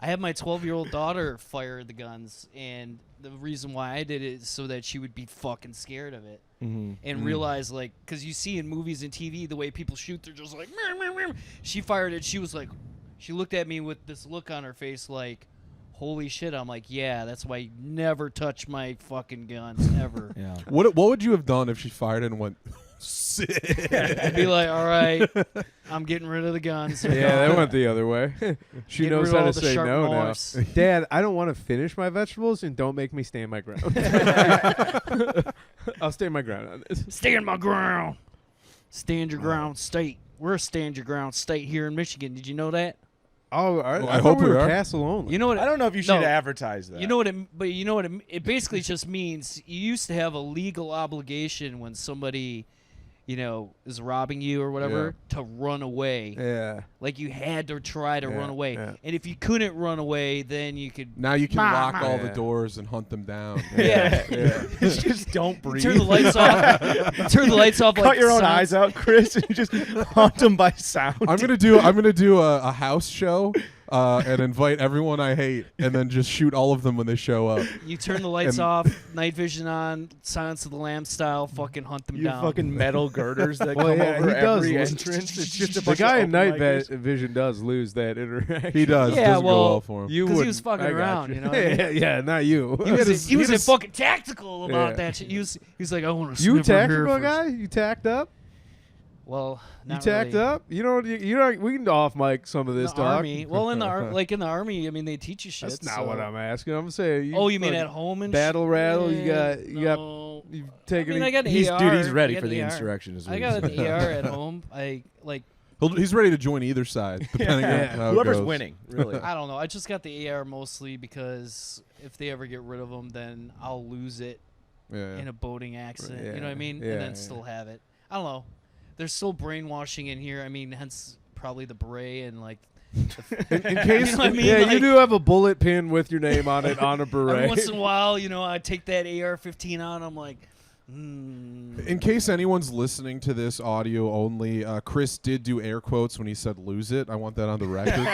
I had my 12-year-old daughter fire the guns, and the reason why I did it is so that she would be fucking scared of it and realize, like, because you see in movies and TV the way people shoot, they're just like, meow, meow, meow. She fired it. She was like, she looked at me with this look on her face, like, holy shit. I'm like, yeah, that's why you never touch my fucking guns ever. Yeah. What would you have done if she fired it and went, sick? I'd be like, all right, I'm getting rid of the guns. They're Yeah, that gone. went the other way. She Getting knows rid of how all to the say sharp no knives. now. Dad, I don't want to finish my vegetables, and don't make me stand my ground. I'll stand my ground on this. Stand my ground. Stand your ground state. We're a stand your ground state here in Michigan. Did you know that? Oh, I I hope thought we we were are. castle only. You know what? I don't know if you should No. advertise that. You know what? But you know what? It basically just means you used to have a legal obligation when somebody, is robbing you or whatever to run away. Yeah. Like you had to try to Yeah, run away, yeah. and if you couldn't run away, then you could. Now you can lock all the Yeah. doors and hunt them down. Yeah. Yeah. just don't You breathe. turn the lights off. You turn the lights off. Cut like your own sounds- eyes out, Chris, and just haunt them by sound. I'm gonna do a house show and invite everyone I hate, and then just shoot all of them when they show up. You turn the lights And- off, night vision on, Silence of the Lambs style, fucking hunt them You down. fucking metal girders that Well, come yeah, over he does every lose- entrance. It's just a The bunch guy of in night open micers. vision does lose that interaction. He does. Yeah, Doesn't go well, well for him. You 'Cause he wouldn't. was fucking I got around, you. you know what I mean? Yeah, not you. He was, he had his- fucking tactical about Yeah. that shit. He was like, I want to You snip her hair tactical first. guy? You tacked up? Well, You not tacked really. up? You don't. We can off mic some of In this the talk. army. Well, in the army, I mean, they teach you shit. That's not so- what I'm asking. I'm saying. Oh, you mean fucking at home and battle shit? rattle? Yeah, You got. no. You've taken. I mean, I got an He's, AR. dude, he's I ready got for an the AR. insurrection. Is what I got he's an AR at home. He's ready to join either side, depending on Yeah. how it Whoever's goes. winning, really. I don't know. I just got the AR mostly because if they ever get rid of them, then I'll lose it Yeah. in a boating accident. You know what I Yeah. mean? Yeah, And then yeah. still have it. I don't know. There's still brainwashing in here. I mean, hence probably the beret and like. In case, You know what I mean? yeah, you Like- do have a bullet pin with your name on it on a Every beret. once in a while, I take that AR-15 out. And I'm like, In case anyone's listening to this audio only, Chris did do air quotes when he said "lose it." I want that on the record,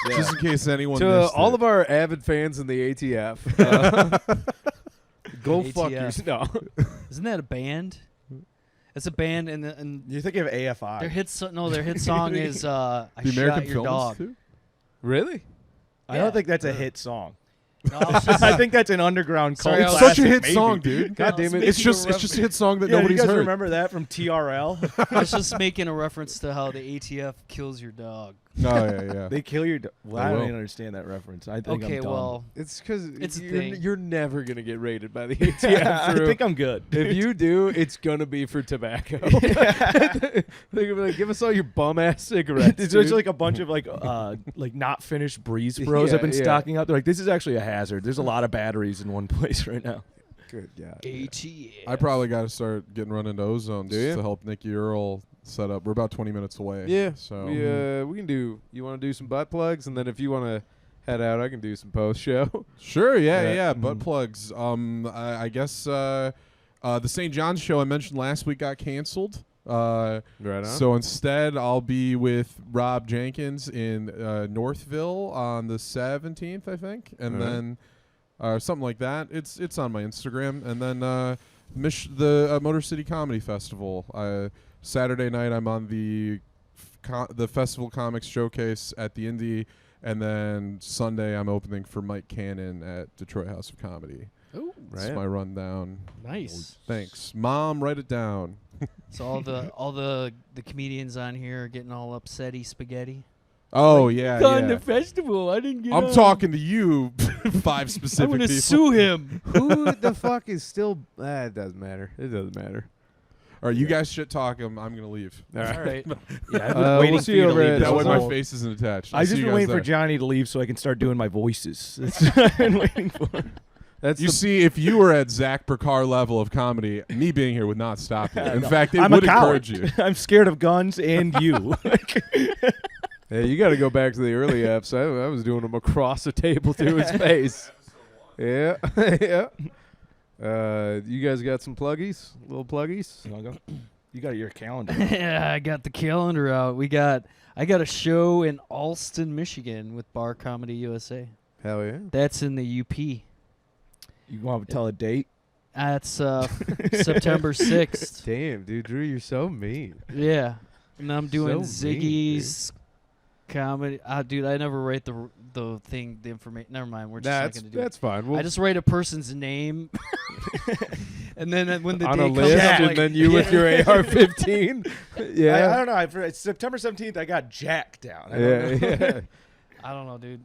just in case anyone. To missed all it. of our avid fans in the ATF, go fuck ATF. yourself. isn't that a band? It's a band, and You think of AFI? their hit song is "I the American Shot Your Film Dog." Institute? Really? I Yeah. don't think that's a hit song. No, I was just- I think that's an underground cult. Sorry, I It's was- such a classic, hit maybe. song, dude. God damn it! It's making a just a hit song that Yeah, nobody's you guys heard. remember that from TRL? I was just making a reference to how the ATF kills your dog. Oh yeah. They kill your dog. Well, I They don't will. even understand that reference. I think Okay, I'm dumb. well, It's because It's a you're, thing. you're never gonna get rated by the ATF. I Drew. think I'm good. If you do, it's gonna be for tobacco. They're gonna be like, give us all your bum ass cigarettes. It's just dude." like a bunch of like not finished breeze bros have been Yeah. stocking up. They're like, this is actually a hazard. There's a lot of batteries in one place right now. Good God. ATF. I probably got to start getting run into ozone Do you? to help Nikki Earl set up. We're about 20 minutes away. Yeah. So We can do. You want to do some butt plugs, and then if you want to head out, I can do some post show. sure. Yeah. Yeah. Yeah. Butt plugs. I guess the St. John's show I mentioned last week got canceled. Right on. So instead, I'll be with Rob Jenkins in Northville on the 17th, I think, and Alright. then something like that. It's on my Instagram, and then the Motor City Comedy Festival. Saturday night, I'm on the Festival Comics Showcase at the Indy, and then Sunday, I'm opening for Mike Cannon at Detroit House of Comedy. Ooh, That's Right. my rundown. nice. Thanks, Mom. Write it down. So all the comedians on here are getting all upsetty spaghetti. Oh yeah, yeah. festival. I didn't get. I'm talking to you, 5 specific I'm gonna people. sue him. Who the fuck is still? It doesn't matter. It doesn't matter. All right, you guys shit talk him. I'm gonna leave. All right. All right. Yeah, I've been We'll waiting see for you you to over leave. at- this That way my whole- face isn't attached. I'll I've see just you been guys waiting for there. Johnny to leave so I can start doing my voices. That's what I've been waiting for. That's You the see, if you were at Zach Percar level of comedy, me being here would not stop you. In No, fact, it I'm would a coward. encourage you. I'm scared of guns and you. Hey, you got to go back to the early apps. I was doing them across the table to his face. Yeah, yeah. You guys got some pluggies? Little pluggies? You wanna go? You got your calendar. Yeah, I got the calendar out. I got a show in Alston, Michigan with Bar Comedy USA. Hell yeah. That's in the UP. You want to tell a date? That's September 6th. Damn, dude, Drew, you're so mean. Yeah. And I'm doing So mean, Ziggy's comedy. Dude, I never write the information. Never mind. We're just not going to do it. That's fine. We'll I just write a person's name. And then when the on day a comes, list, I'm and like, then you with your AR-15. I Yeah, don't know. For September 17th, I got Jack down. I don't yeah, know. yeah. I don't know, dude.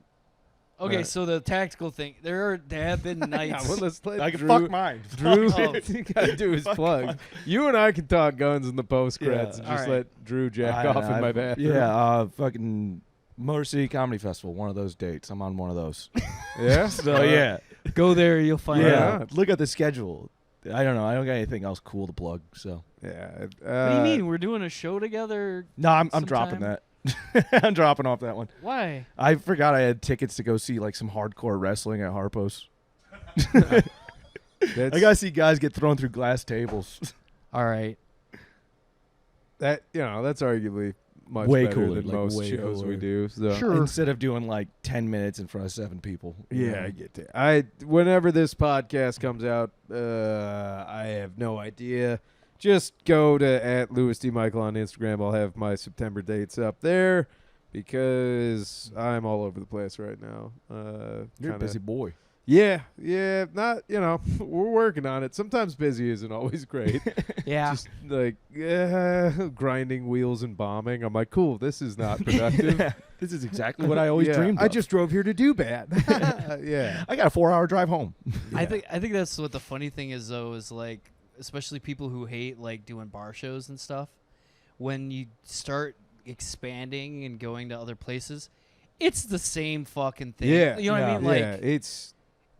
Okay, Right. so the tactical thing. There have been Yeah, nights. well, let's let I can Drew. fuck mine. Drew, Oh. you gotta do his Fuck plug. mine. You and I can talk guns in the post Yeah, credits and just alright. let Drew jack I don't off know, in my I've- bathroom. Yeah, fucking Motor City Comedy Festival. One of those dates. I'm on one of those. Yeah. So yeah, Go there, you'll find Yeah. out. Look at the schedule. I don't know. I don't got anything else cool to plug. So Yeah. What do you mean? We're doing a show together? no, I'm dropping Sometime? that. I'm dropping off that one. Why? I forgot I had tickets to go see like some hardcore wrestling at Harpo's. That's, I gotta see guys get thrown through glass tables. All right. that. That's arguably much Way better cooler, than like most way shows we cooler. do. So. Sure. Instead of doing like 10 minutes in front of 7 people. you Yeah, know. I get that. Whenever this podcast comes out, I have no idea. Just go to at Louis D. Michael on Instagram. I'll have my September dates up there because I'm all over the place right now. You're a Kinda- busy boy. Yeah. Not, we're working on it. Sometimes busy isn't always great. Yeah. Just like grinding wheels and bombing. I'm like, cool, this is not productive. This is exactly what I always Yeah, dreamed of. I just drove here to do bad. Yeah. I got a 4-hour drive home. I think that's what the funny thing is though, is like especially people who hate like doing bar shows and stuff, when you start expanding and going to other places, it's the same fucking thing. Yeah. You know what I mean? Like Yeah,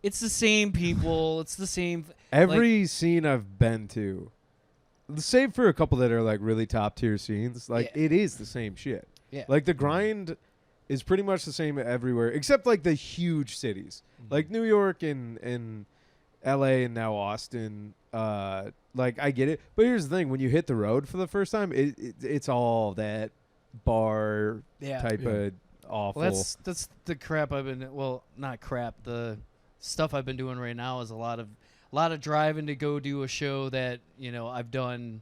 it's the same people, it's the same every scene I've been to, save for a couple that are like really top tier scenes, like Yeah. it is the same shit. Yeah. Like the grind is pretty much the same everywhere, except like the huge cities, like New York and LA and now Austin. Like I get it, but here's the thing: when you hit the road for the first time, it's all that bar Yeah. type Yeah. of awful. Well, that's the crap I've been. Well, not crap. The stuff I've been doing right now is a lot of driving to go do a show that I've done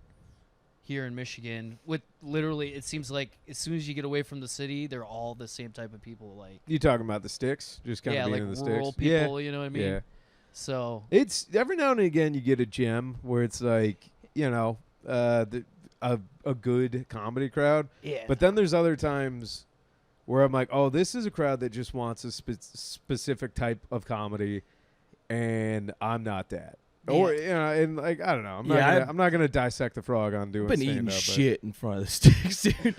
here in Michigan. With literally, it seems like as soon as you get away from the city, they're all the same type of people. Like You talking about the sticks? Just kind yeah, of being like in the rural sticks. people. You know what I mean? Yeah. So It's every now and again you get a gem where it's like a good comedy crowd, yeah, but then there's other times where I'm like, oh, this is a crowd that just wants a specific type of comedy, and I'm not that. Or and like I don't know, I'm not gonna dissect the frog on doing. I've been eating stand-up, shit in front of the sticks, dude.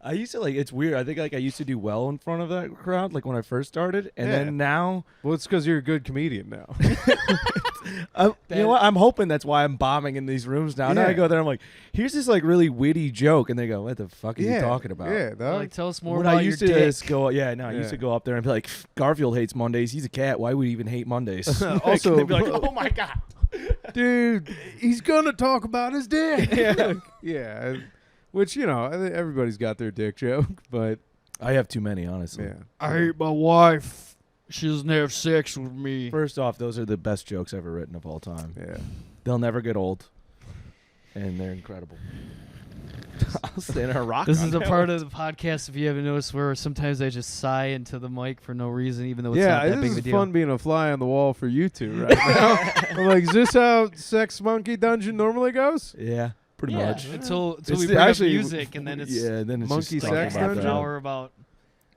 I used to it's weird. I think I used to do well in front of that crowd, like when I first started, and then now. Well, it's because you're a good comedian now. You know what? I'm hoping that's why I'm bombing in these rooms now. Now I go there, I'm like, here's this like really witty joke, and they go, "What the fuck are you talking about?" Yeah, Like, tell us more When about I used your to dick. just go, I used to go up there and be like, Garfield hates Mondays. He's a cat. Why would he even hate Mondays? Also- they'd be like, oh my god. Dude, he's gonna talk about his dick. Yeah. Which I think everybody's got their dick joke, but I have too many, honestly. yeah. I hate my wife. She doesn't have sex with me. First off, those are the best jokes ever written of all time. Yeah. They'll never get old, and they're incredible. I'll stand there and rock. This on is a that part one. of the podcast, if you haven't noticed, where sometimes I just sigh into the mic for no reason, even though it's Yeah, not that this big of is a deal. fun being a fly on the wall for you two right now. I'm like, is this how Sex Monkey Dungeon normally goes? Yeah, pretty Yeah, much. until It's we the- bring actually, up music, and then it's then it's Monkey just sex talking about half an dungeon? that. hour about.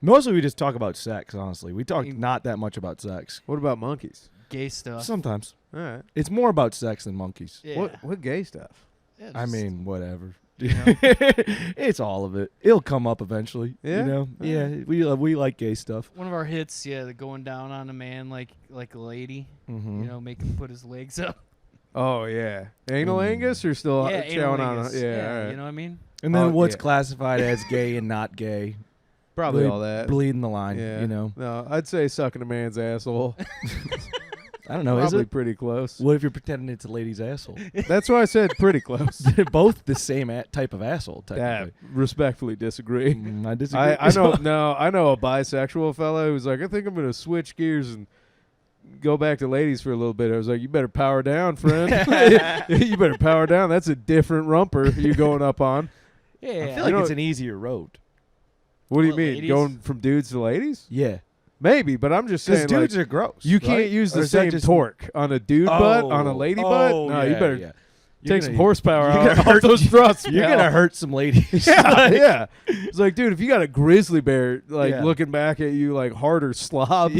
Mostly we just talk about sex, honestly. We talk not that much about sex. What about monkeys? Gay stuff. Sometimes. All right. It's more about sex than monkeys. Yeah. What gay stuff? Yeah, I just- mean, whatever. you know. It's all of it. It'll come up eventually. Yeah? You know? Yeah, we like gay stuff. One of our hits, the going down on a man like a lady, Mm-hmm. make him put his legs up. Oh yeah, anal Angus or still Yeah, chowing on? analingus. Yeah, all right. You know what I mean? And then Oh, what's yeah. classified as gay and not gay? Probably Bleed- all that. Bleeding the line, Yeah. you know? No, I'd say sucking a man's asshole. I don't know, is Probably it? pretty close. What if you're pretending it's a lady's asshole? That's why I said pretty close. They're both the same type of asshole, Yeah, technically. respectfully disagree. I disagree. I know a bisexual fellow who's like, I think I'm gonna switch gears and go back to ladies for a little bit. I was like, you better power down, friend. You better power down. That's a different rumper you going up on. Yeah. I feel like it's an easier road. What do you What, mean? ladies? Going from dudes to ladies? Yeah. Maybe, but I'm just Because saying, dudes like, are gross. you can't right? use Or the is that same just- torque on a dude butt, on a lady butt. No, you yeah, better yeah. take some horsepower you're out gonna off hurt- those thrusts. You're pal. gonna hurt some ladies. Yeah, yeah. It's like, dude, if you got a grizzly bear Yeah. looking back at you like harder slob,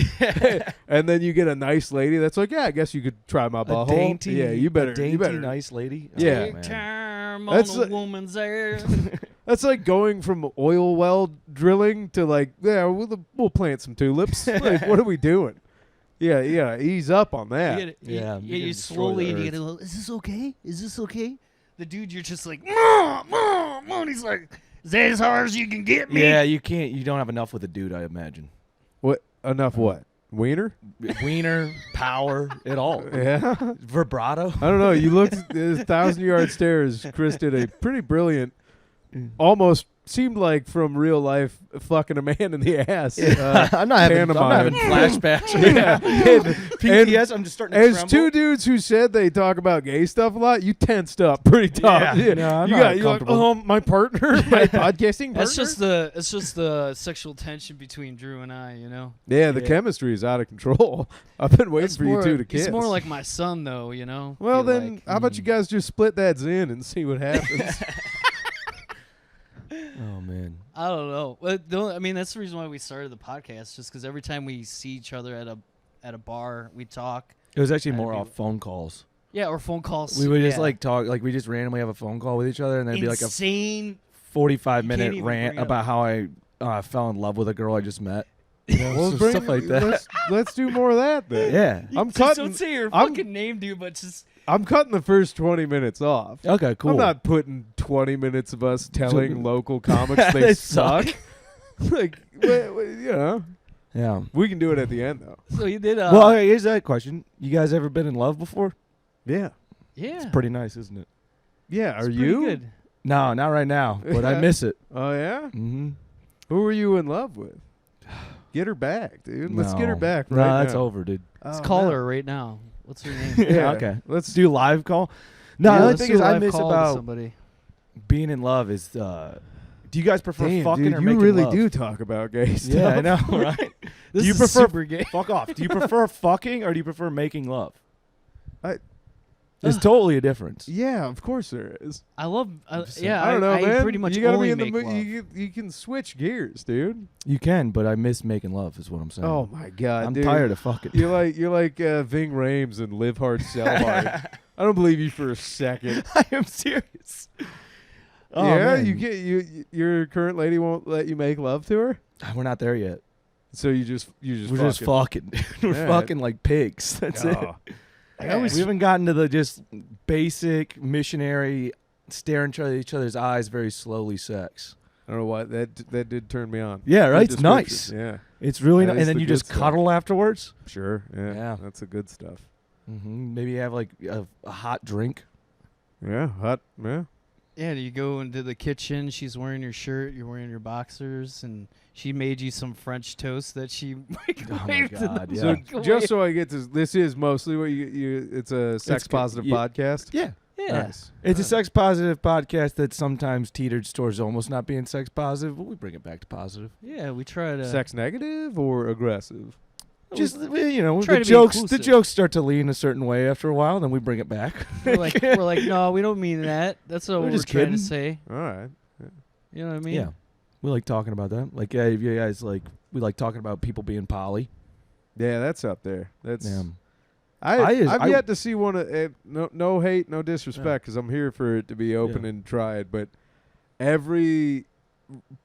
and then you get a nice lady that's like, yeah, I guess you could try my A butthole. dainty, yeah, you better, a dainty, you better. nice lady. Yeah. Oh, man. Time That's on a like- woman's ass. That's like going from oil well drilling to like, yeah, we'll plant some tulips. Like, what are we doing? Yeah, yeah, ease up on that. You gotta- Yeah, you, you're yeah, gonna you destroy slowly, the and you earth. gotta go, is this okay? Is this okay? The dude, you're just like, Mom, and he's like, is that as hard as you can get me? Yeah, you can't. You don't have enough with a dude, I imagine. What enough? What wiener? Wiener, power, it all. Yeah. Vibrato. I don't know. You looked at 1,000-yard stairs. Chris did a pretty brilliant, almost seemed like from real life, fucking a man in the ass. I'm not having pantomime. flashbacks. Right now. PTS. I'm just starting to As tremble. two dudes who said they talk about gay stuff a lot, you tensed up pretty tough. Yeah. No, I'm you not you're like, comfortable. my partner, my podcasting partner. It's just the sexual tension between Drew and I, you know. Yeah, the Yeah. chemistry is out of control. I've been waiting That's for more, you two to kiss. He's more like my son, though, you know. Well, Feel then, like. how about you guys just split that zin and see what happens? Oh man. I don't know. I mean, that's the reason why we started the podcast, just because every time we see each other at a bar, we talk. It was actually That'd more be- off phone calls. Yeah, or phone calls. We would just yeah. like talk, like we just randomly have a phone call with each other, and then it'd be like a insane. 45-minute even rant bring up- about how I fell in love with a girl I just met. You know, Well, so bring- stuff like that. Let's do more of that then. Yeah. I'm Just cutting. don't say your I'm- fucking name, dude, but just I'm cutting the first 20 minutes off. Okay. Cool. I'm not putting 20 minutes of us telling local comics they They suck. Like, you know, Yeah. we can do it at the end though. so you did. Well, okay, here's that question: you guys ever been in love before? Yeah. yeah, It's pretty nice, isn't it? Yeah. It's Are pretty you? good? No, not right now, but I miss it. Oh yeah. Mm-hmm. Who were you in love with? Get her back, dude. Let's get her back right No, now. that's over, dude. Let's Oh, call no. her right now. What's her name? Yeah. Okay. Let's Do live call. No, Yeah, the only let's thing do is a I live miss call to about somebody. being in love is, do you guys prefer Damn, fucking dude, or you making really love? do talk about gay stuff. Yeah, I know, right? This do you is prefer super gay. fuck off? Do you prefer fucking or do you prefer making love? There's totally a difference. Yeah, of course there is. I love. saying. Yeah, I don't know, man. pretty much you gotta only be in the make mood. love. You can switch gears, dude. You can, but I miss making love. Is what I'm saying. Oh my god, I'm dude. tired of fucking. You're like Ving Rhames and Live Hard, Sell Hard. I don't believe you for a second. I am serious. Oh, yeah, man. you get your current lady won't let you make love to her, We're not there yet. so you just We're just fucking. We're Yeah. fucking like pigs. That's it. Oh. We haven't gotten to the just basic missionary staring at each other's eyes very slowly sex. I don't know why that did turn me on. Yeah, right. Good It's nice. description. Yeah, It's really That nice. is And then the you good just stuff. cuddle afterwards. sure. Yeah, Yeah. that's the good stuff. Maybe have like a hot drink. Yeah, hot. Yeah. Yeah, you go into the kitchen. She's wearing your shirt. You're wearing your boxers, and she made you some French toast that she microwaved. in God, the yeah. So microwave. just so I get this is mostly what you it's a sex good. positive Yeah. podcast. Yeah. yeah. Nice. It's a sex positive podcast that sometimes teetered towards almost not being sex positive, but we bring it back to positive. Yeah, we try to. Sex negative or aggressive? Just the try to be jokes. The inclusive. jokes start to lean a certain way after a while, and then we bring it back. We're like, no, we don't mean that. That's what We're we're just trying kidding. to say. All right. You know what I mean? Yeah, we like talking about that. Like, yeah, you guys like we like talking about people being poly. Yeah, that's up there. That's Yeah. I've I- yet to see one. No hate, no disrespect, because I'm here for it to be open Yeah. and tried. But every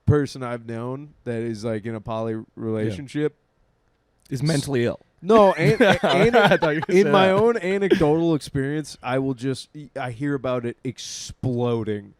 person I've known that is like in a poly relationship, Is mentally ill. no, I thought you were gonna in say my that. own anecdotal experience, I hear about it exploding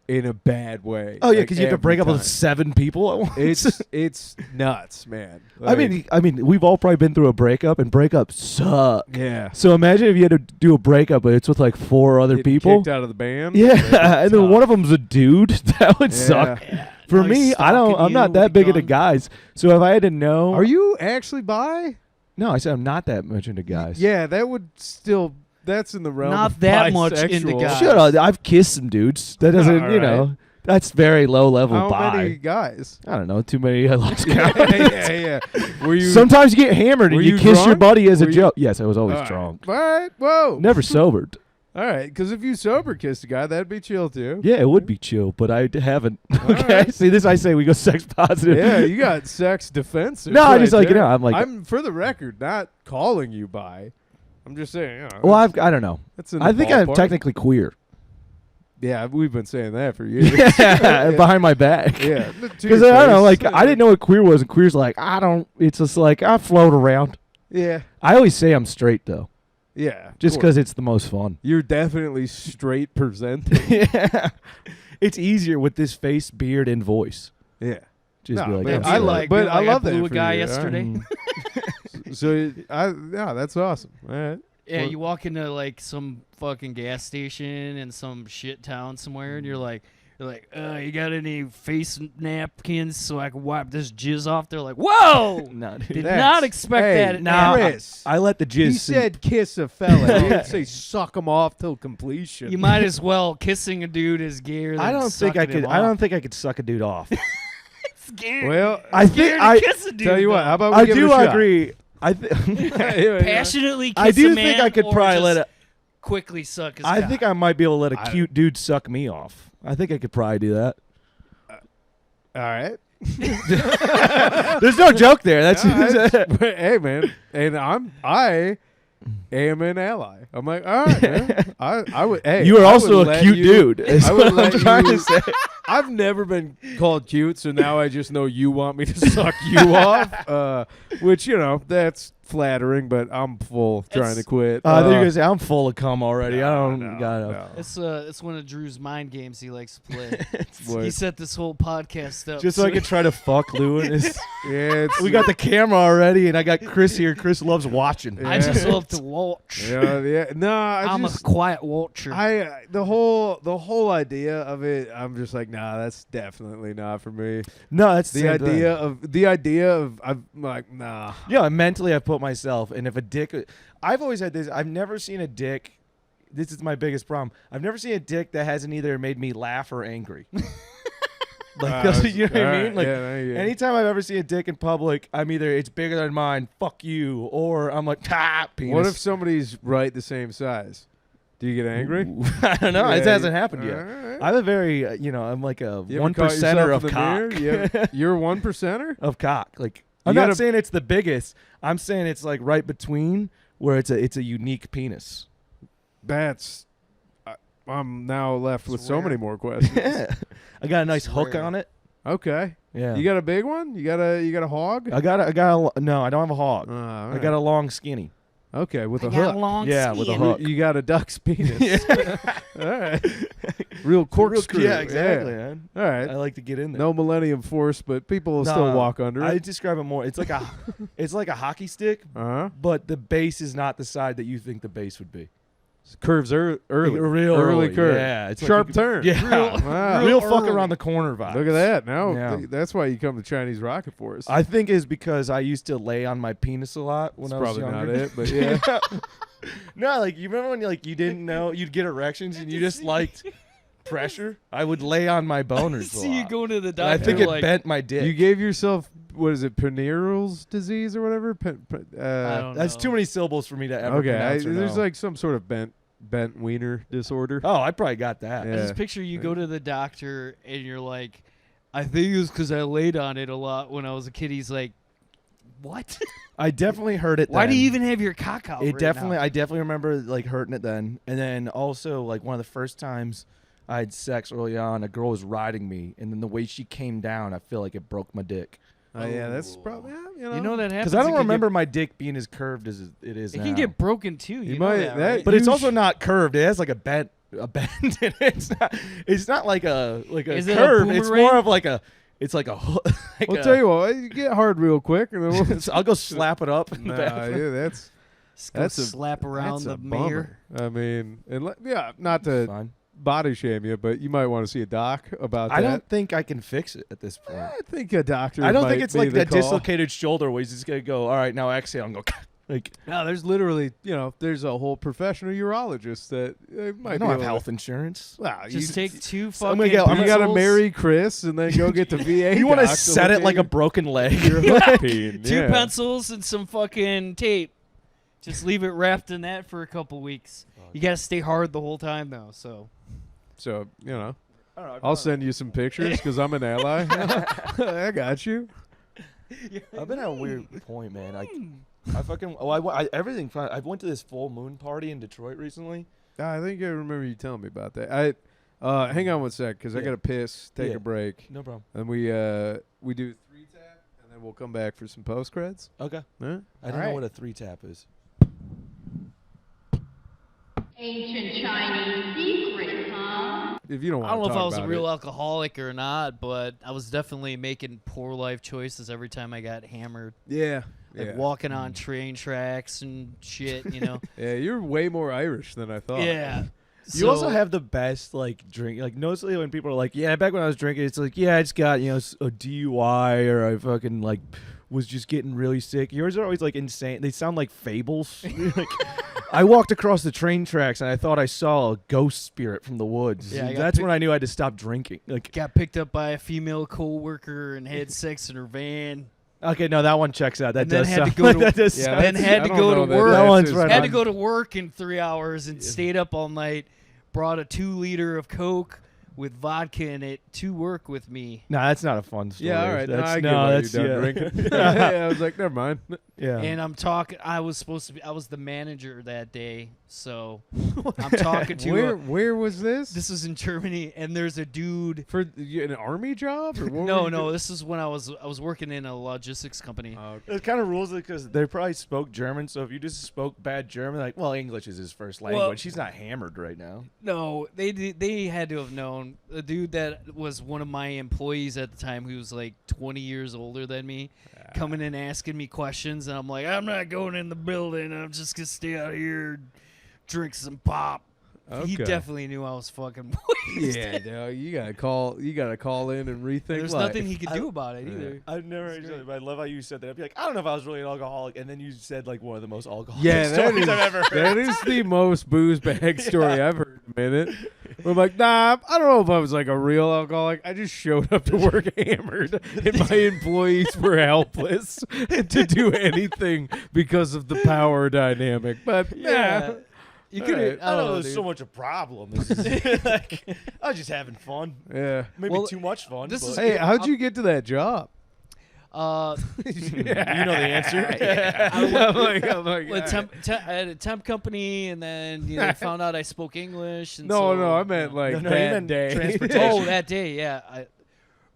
in a bad way. Oh yeah, like, because you have to every break up with time. 7 people at once. It's nuts, man. I mean, we've all probably been through a breakup, and breakups suck. yeah. So imagine if you had to do a breakup, but it's with like 4 other Get people. kicked out of the band. Yeah, That'd be and then tough. one of them's a dude. That would suck. Yeah. For Now he's me, I'm stalking not you that with big a into gun. guys. So if I had to know, Are you actually bi? No, I said I'm not that much into guys. Yeah, that would still. That's in the realm. Not of that much into bisexual. guys. Shut up. I've kissed some dudes. That doesn't, All you right. know, that's very low level How bi. many guys? I don't know. Too many. I lost count. yeah. Were you Sometimes you get hammered Were and you you kiss your drunk? buddy as Were a you- joke. Yes, I was always All right. drunk. All right. Whoa. Never sobered. All right. Because if you sober kissed a guy, that'd be chill too. Yeah, it would be chill, but I haven't. Okay, right. see this? I say we go sex positive. Yeah, you got sex defensive. No, I just right like, you there. know, I'm like- I'm for the record not calling you bi. I'm just saying. You know, Well, I don't know. that's in the I think I'm ballpark. technically queer. Yeah, we've been saying that for years. Yeah, behind my back. Yeah, Because I don't know, like I didn't know what queer was, and queer's like I don't. It's just like I float around. Yeah, I always say I'm straight though, yeah. just cool. because it's the most fun. You're definitely straight presenting. Yeah, it's easier with this face, beard, and voice. yeah. Just No, be like, man, "That's I it." like- but I love that blew a for guy you, all right? yesterday. Mm. So yeah, that's awesome. All right. Yeah, Well- you walk into like some fucking gas station in some shit town somewhere, and you're like, you got any face napkins so I can wipe this jizz off? They're like, whoa! No, dude. Did That's- not expect hey, that. at nah, Napa. Chris, I let the jizz. he seep. said kiss a fella. He didn't say suck him off till completion. You might as well kissing a dude is gayer than I don't think I sucking could. him I don't off. think I could suck a dude off. It's scary. Well, I Scary think to I. kiss a dude, tell you what. though. How about we I give it do a shot? agree. I think. Passionately kiss I do a think man I could or probably let just it. quickly suck his I cock? think I might be able to let a I- cute dude suck me off. I think I could probably do that. All right. There's no joke there. That's Hey man, and I am an ally. I'm like, all right, man. I would. Hey, you are I also would a let cute you- dude. I would I'm let trying you- to say. I've never been called cute, so now I just know you want me to suck you off. Which that's flattering, but I'm full trying to It's- quit. I thought you were gonna say I'm full of cum already. I no, don't no, got no. It's one of Drew's mind games he likes to play. What? He set this whole podcast up just so I could try to fuck Lou and his. Yeah, it's, We got the camera already, and I got Chris here. Chris loves watching. I just love to watch. yeah. No, I'm a quiet watcher. the whole idea of it. I'm just like, nah, that's definitely not for me. No, that's The idea of I'm like, nah. Yeah, mentally I put myself, and if a dick, I've always had this. I've never seen a dick. This is my biggest problem. I've never seen a dick that hasn't either made me laugh or angry. Like, you know what I mean? Like, anytime I've ever seen a dick in public, I'm either it's bigger than mine, fuck you, or I'm like, penis. What if somebody's right the same size? Do you get angry? I don't know. It Yeah, hasn't happened yet. Alright. I'm a very, I'm like a You ever one caught percenter yourself of in the cock. mirror? You're 1%er? Of cock. Like You I'm gotta- not saying it's the biggest. I'm saying it's like right between where it's a unique penis. That's. I'm now left with so rare. many more questions. Yeah. I got a nice It's hook rare. on it. Okay. Yeah. You got a big one? You got a hog? No, I don't have a hog. I got a long skinny. Okay, with I a got hook. a long Yeah, with a skin. hook. You got a duck's penis. All right. Real corkscrew. Yeah, exactly, man. All right. I like to get in there. No Millennium Force, but people will still No, walk under I it. describe it more. It's like a hockey stick, Uh-huh. but the base is not the side that you think the base would be. Curves early. Real early curve. Yeah, it's like Sharp you could- turn. Yeah, Wow. real fuck early. around the corner vibe. Look at that. Now Yeah. that's why you come to Chinese Rocket Force. I think is because I used to lay on my penis a lot when That's I was probably not younger. it, but yeah. No, like you remember when you didn't know you'd get erections and you just liked pressure? I would lay on my boners a See you lot. going to the And doctor. I think it like, bent my dick. You gave yourself, what is it, Penierel's disease or whatever? I don't That's know. too many syllables for me to ever Okay, pronounce or there's know. like some sort of bent wiener disorder. Oh, I probably got that. I Yeah. just picture you go to the doctor and you're like, I think it was because I laid on it a lot when I was a kid. He's like, what? I definitely heard it. Why do then. you even have your cock out? It right definitely. now? I definitely remember like hurting it then, and then also like one of the first times I had sex early on, a girl was riding me, and then the way she came down, I feel like it broke my dick. Oh, yeah, that's probably, You know that happens. Because I It don't can remember my dick being as curved as it is Get, now. it can get broken too. You know might- that, that- right? but it's You also not curved. It has like a bend in it. It's not like a Is it a curve. It's boomerang? more of like a. It's like a. Like I'll tell you what, you get hard real quick, and then we'll. I'll go slap it up in the Nah, bathroom. yeah, that's Just go that's a- slap around that's the a mayor. bummer. I mean, not to Fine. body shame you, but you might want to see a doc about I that. don't think I can fix it at this point. I think a doctor. I don't might think it's be like the that call. dislocated shoulder where he's just gonna go. All right, now exhale and go. Like No, there's literally, there's a whole professional urologist that might I be don't have able to- health insurance. Wow, Just take two I'm fucking. gonna get- I'm you got to pencils, marry Chris and then go get the VA. You want to doc set look it like a at broken leg? your hook peen. two yeah. pencils and some fucking tape. Just leave it wrapped in that for a couple weeks. You gotta stay hard the whole time though. So So I don't know, I'll send you some pictures because I'm an ally. I got you. I've been at a weird point, man. I fucking everything. I went to this full moon party in Detroit recently. I think I remember you telling me about that. Hang on one sec because I Yeah. got to piss. Take Yeah. a break, No problem. and we do 3-tap, and then we'll come back for some post creds. Okay. Huh? I don't know what a 3-tap is. Ancient Chinese secret, huh? If you don't I want don't to know if I talk was a about real it. alcoholic or not, but I was definitely making poor life choices every time I got hammered. Yeah. Like walking on train tracks and shit, you know. Yeah, you're way more Irish than I thought. Yeah. You also have the best like drink. Like mostly when people are like, "Yeah, back when I was drinking, it's like, yeah, I just got a DUI or I fucking like was just getting really sick." Yours are always like insane. They sound like fables. Like, I walked across the train tracks and I thought I saw a ghost spirit from the woods. Yeah, I got That's when I knew I had to stop drinking. Like, got picked up by a female coworker and had sex in her van. okay, no, that one checks out. That And then does had to sound go like to- that does Yeah, sound- Then had I to don't go know to that work. That one's his- right Had on. to go to work in 3 hours and stayed up all night. Brought a 2-liter of Coke with vodka in it to work with me. No, that's not a fun story. Yeah, all right. No, That's, I get no, why that's you're done yeah. drinking. Yeah, I was like, never mind. Yeah. And I'm talking. I was the manager that day, so I'm talking to. Where was this? This was in Germany, and there's a dude. For an army job? Or what No, were you doing? this is when I was working in a logistics company. Oh, okay. It kind of rules it because they probably spoke German. So if you just spoke bad German, like, well, English is his first language. Well- He's not hammered right now. No, they had to have known. The dude that was one of my employees at the time, who was like 20 years older than me, coming in asking me questions, and I'm like, I'm not going in the building. I'm just gonna stay out here, drink some pop. He Okay. definitely knew I was fucking wasted. Yeah, no, you gotta call in and rethink. There's life. nothing he could do about it either. I've never. It's I love how you said that. I'd be like, I don't know if I was really an alcoholic, and then you said like one of the most alcoholic Yeah, that stories is, I've ever heard. that is the most booze bag story I've heard in a minute. Where I'm like, nah, I don't know if I was like a real alcoholic. I just showed up to work hammered, and my employees were helpless to do anything because of the power dynamic. But yeah, You All could. right. I don't know. dude. There's so much a problem. This is like, I was just having fun. Yeah. Maybe Well, too much fun. this but- is- Hey, how'd you get to that job? you know the answer. I'm like, Well, I had a temp company, and then they found out I spoke English. And no, so, no, I meant like No, you that meant day. transportation. Oh, that day, yeah.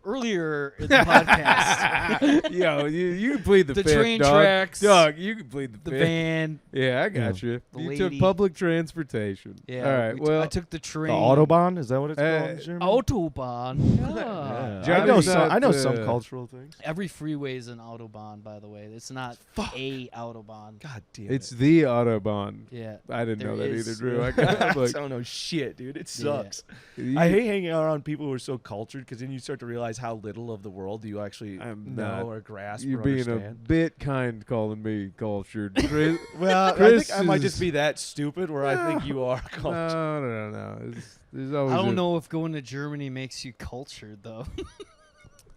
Earlier in the podcast, Yo, you can plead the The fifth, train dog. tracks, Dog, you can plead the the fifth. van. Yeah, I got you. The You lady. took public transportation. Yeah. All right. Well, I took the The train. Autobahn, is that what it's called in Uh, German? Autobahn. Yeah. Yeah. Johnny's I know not, some cultural things. Every freeway is an autobahn, by the way. It's not a autobahn. God damn it's it. the Autobahn. Yeah. I didn't know There that is- either, Drew. I I got like, don't know shit, dude. It Yeah. sucks. I hate hanging out around people who are so cultured because then you start to realize how little of the world you actually I'm know not. or grasp You're or being understand. a bit kind calling me cultured. Chris, Well, Chris I think I might is- just be that stupid where I think you are cultured. no. There's always I don't a- know if going to Germany makes you cultured, though.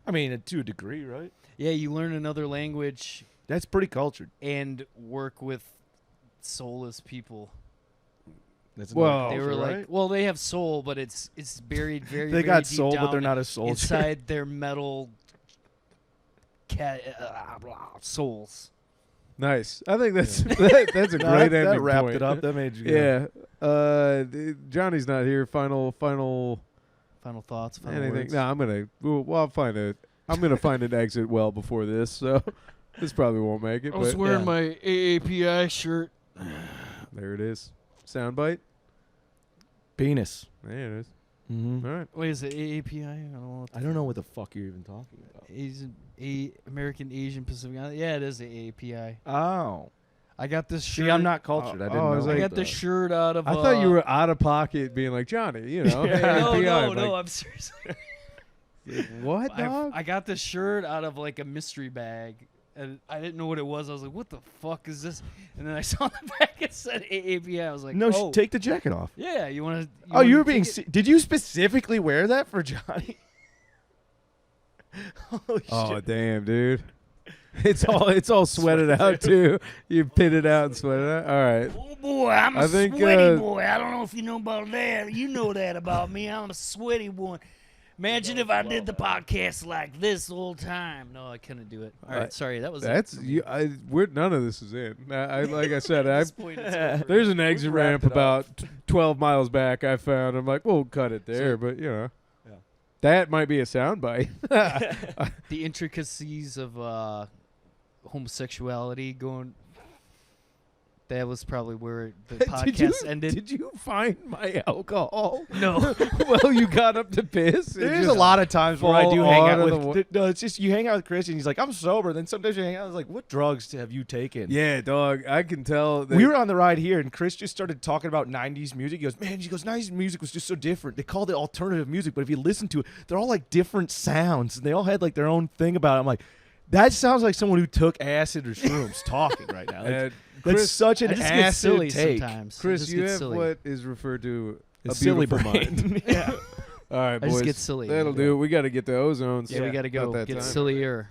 I mean, to a degree, right? Yeah, you learn another language That's pretty cultured. and work with soulless people. That's Well, another They culture, were right? like, well, they have soul, but it's buried very. they very got deep soul, but down they're not a soldier. inside their metal souls. Nice. I think that's that's a No, great that ending wrapped point. it up. That made you. Yeah. Johnny's not here. Final Final thoughts. Final anything. words. No, I'll find it. I'm gonna find an exit well before this, so this probably won't make it. I was But wearing yeah. my AAPI shirt. there it is. Soundbite. Penis. There it is. Mm-hmm. All right. Wait, is it AAPI? I don't know what the fuck you're even talking about. American Asian Pacific. Yeah, it is the AAPI. Oh. I got this shirt. See, I'm not cultured. I didn't I know. was I like- got this shirt out of. I thought you were out of pocket, being like Johnny. You know. Yeah. No, API. no, I'm no. like, I'm serious. what, dog? I got this shirt out of like a mystery bag, and I didn't know what it was. I was like, "What the fuck is this?" And then I saw the back it said AAPI. I was like, No, "Oh, take the jacket off. yeah, you want to?" Oh, you were being. Did you specifically wear that for Johnny? Holy Oh shit. damn, dude! It's all sweated out too. You pit it out and sweat it out. All right. Oh boy, I'm a I think, sweaty boy. I don't know if you know about that. You know that about me. I'm a sweaty boy. Imagine if I did the podcast like this the whole time. No, I couldn't do it. All right, sorry. That was That's you. None of this is in. I like I said. At this point, it's over. There's an exit wrapped ramp it up. about 12 miles back. I found. I'm like, we'll cut it there, but you know, Yeah. that might be a soundbite. The intricacies of homosexuality going. That was probably where the podcast ended. Did you find my alcohol? No. Well, you got up to piss. There's a lot of times where I fall do hang out out of with. the No, it's just you hang out with Chris and he's like, I'm sober. Then sometimes you hang out. I was like, what drugs have you taken? Yeah, dog. I can tell. That We were on the ride here, and Chris just started talking about 90s music. He goes, 90s music was just so different. They called it alternative music, but if you listen to it, they're all like different sounds, and they all had like their own thing about it. I'm like, that sounds like someone who took acid or shrooms talking right now. Like, that's Chris, such an I just get acid silly take. sometimes. I Chris, just you get have silly. what is referred to a A silly beautiful brain. mind. Yeah. All right, I boys. just get silly. That'll do. We got to get the ozone. Yeah, we got to go About that get time. sillier.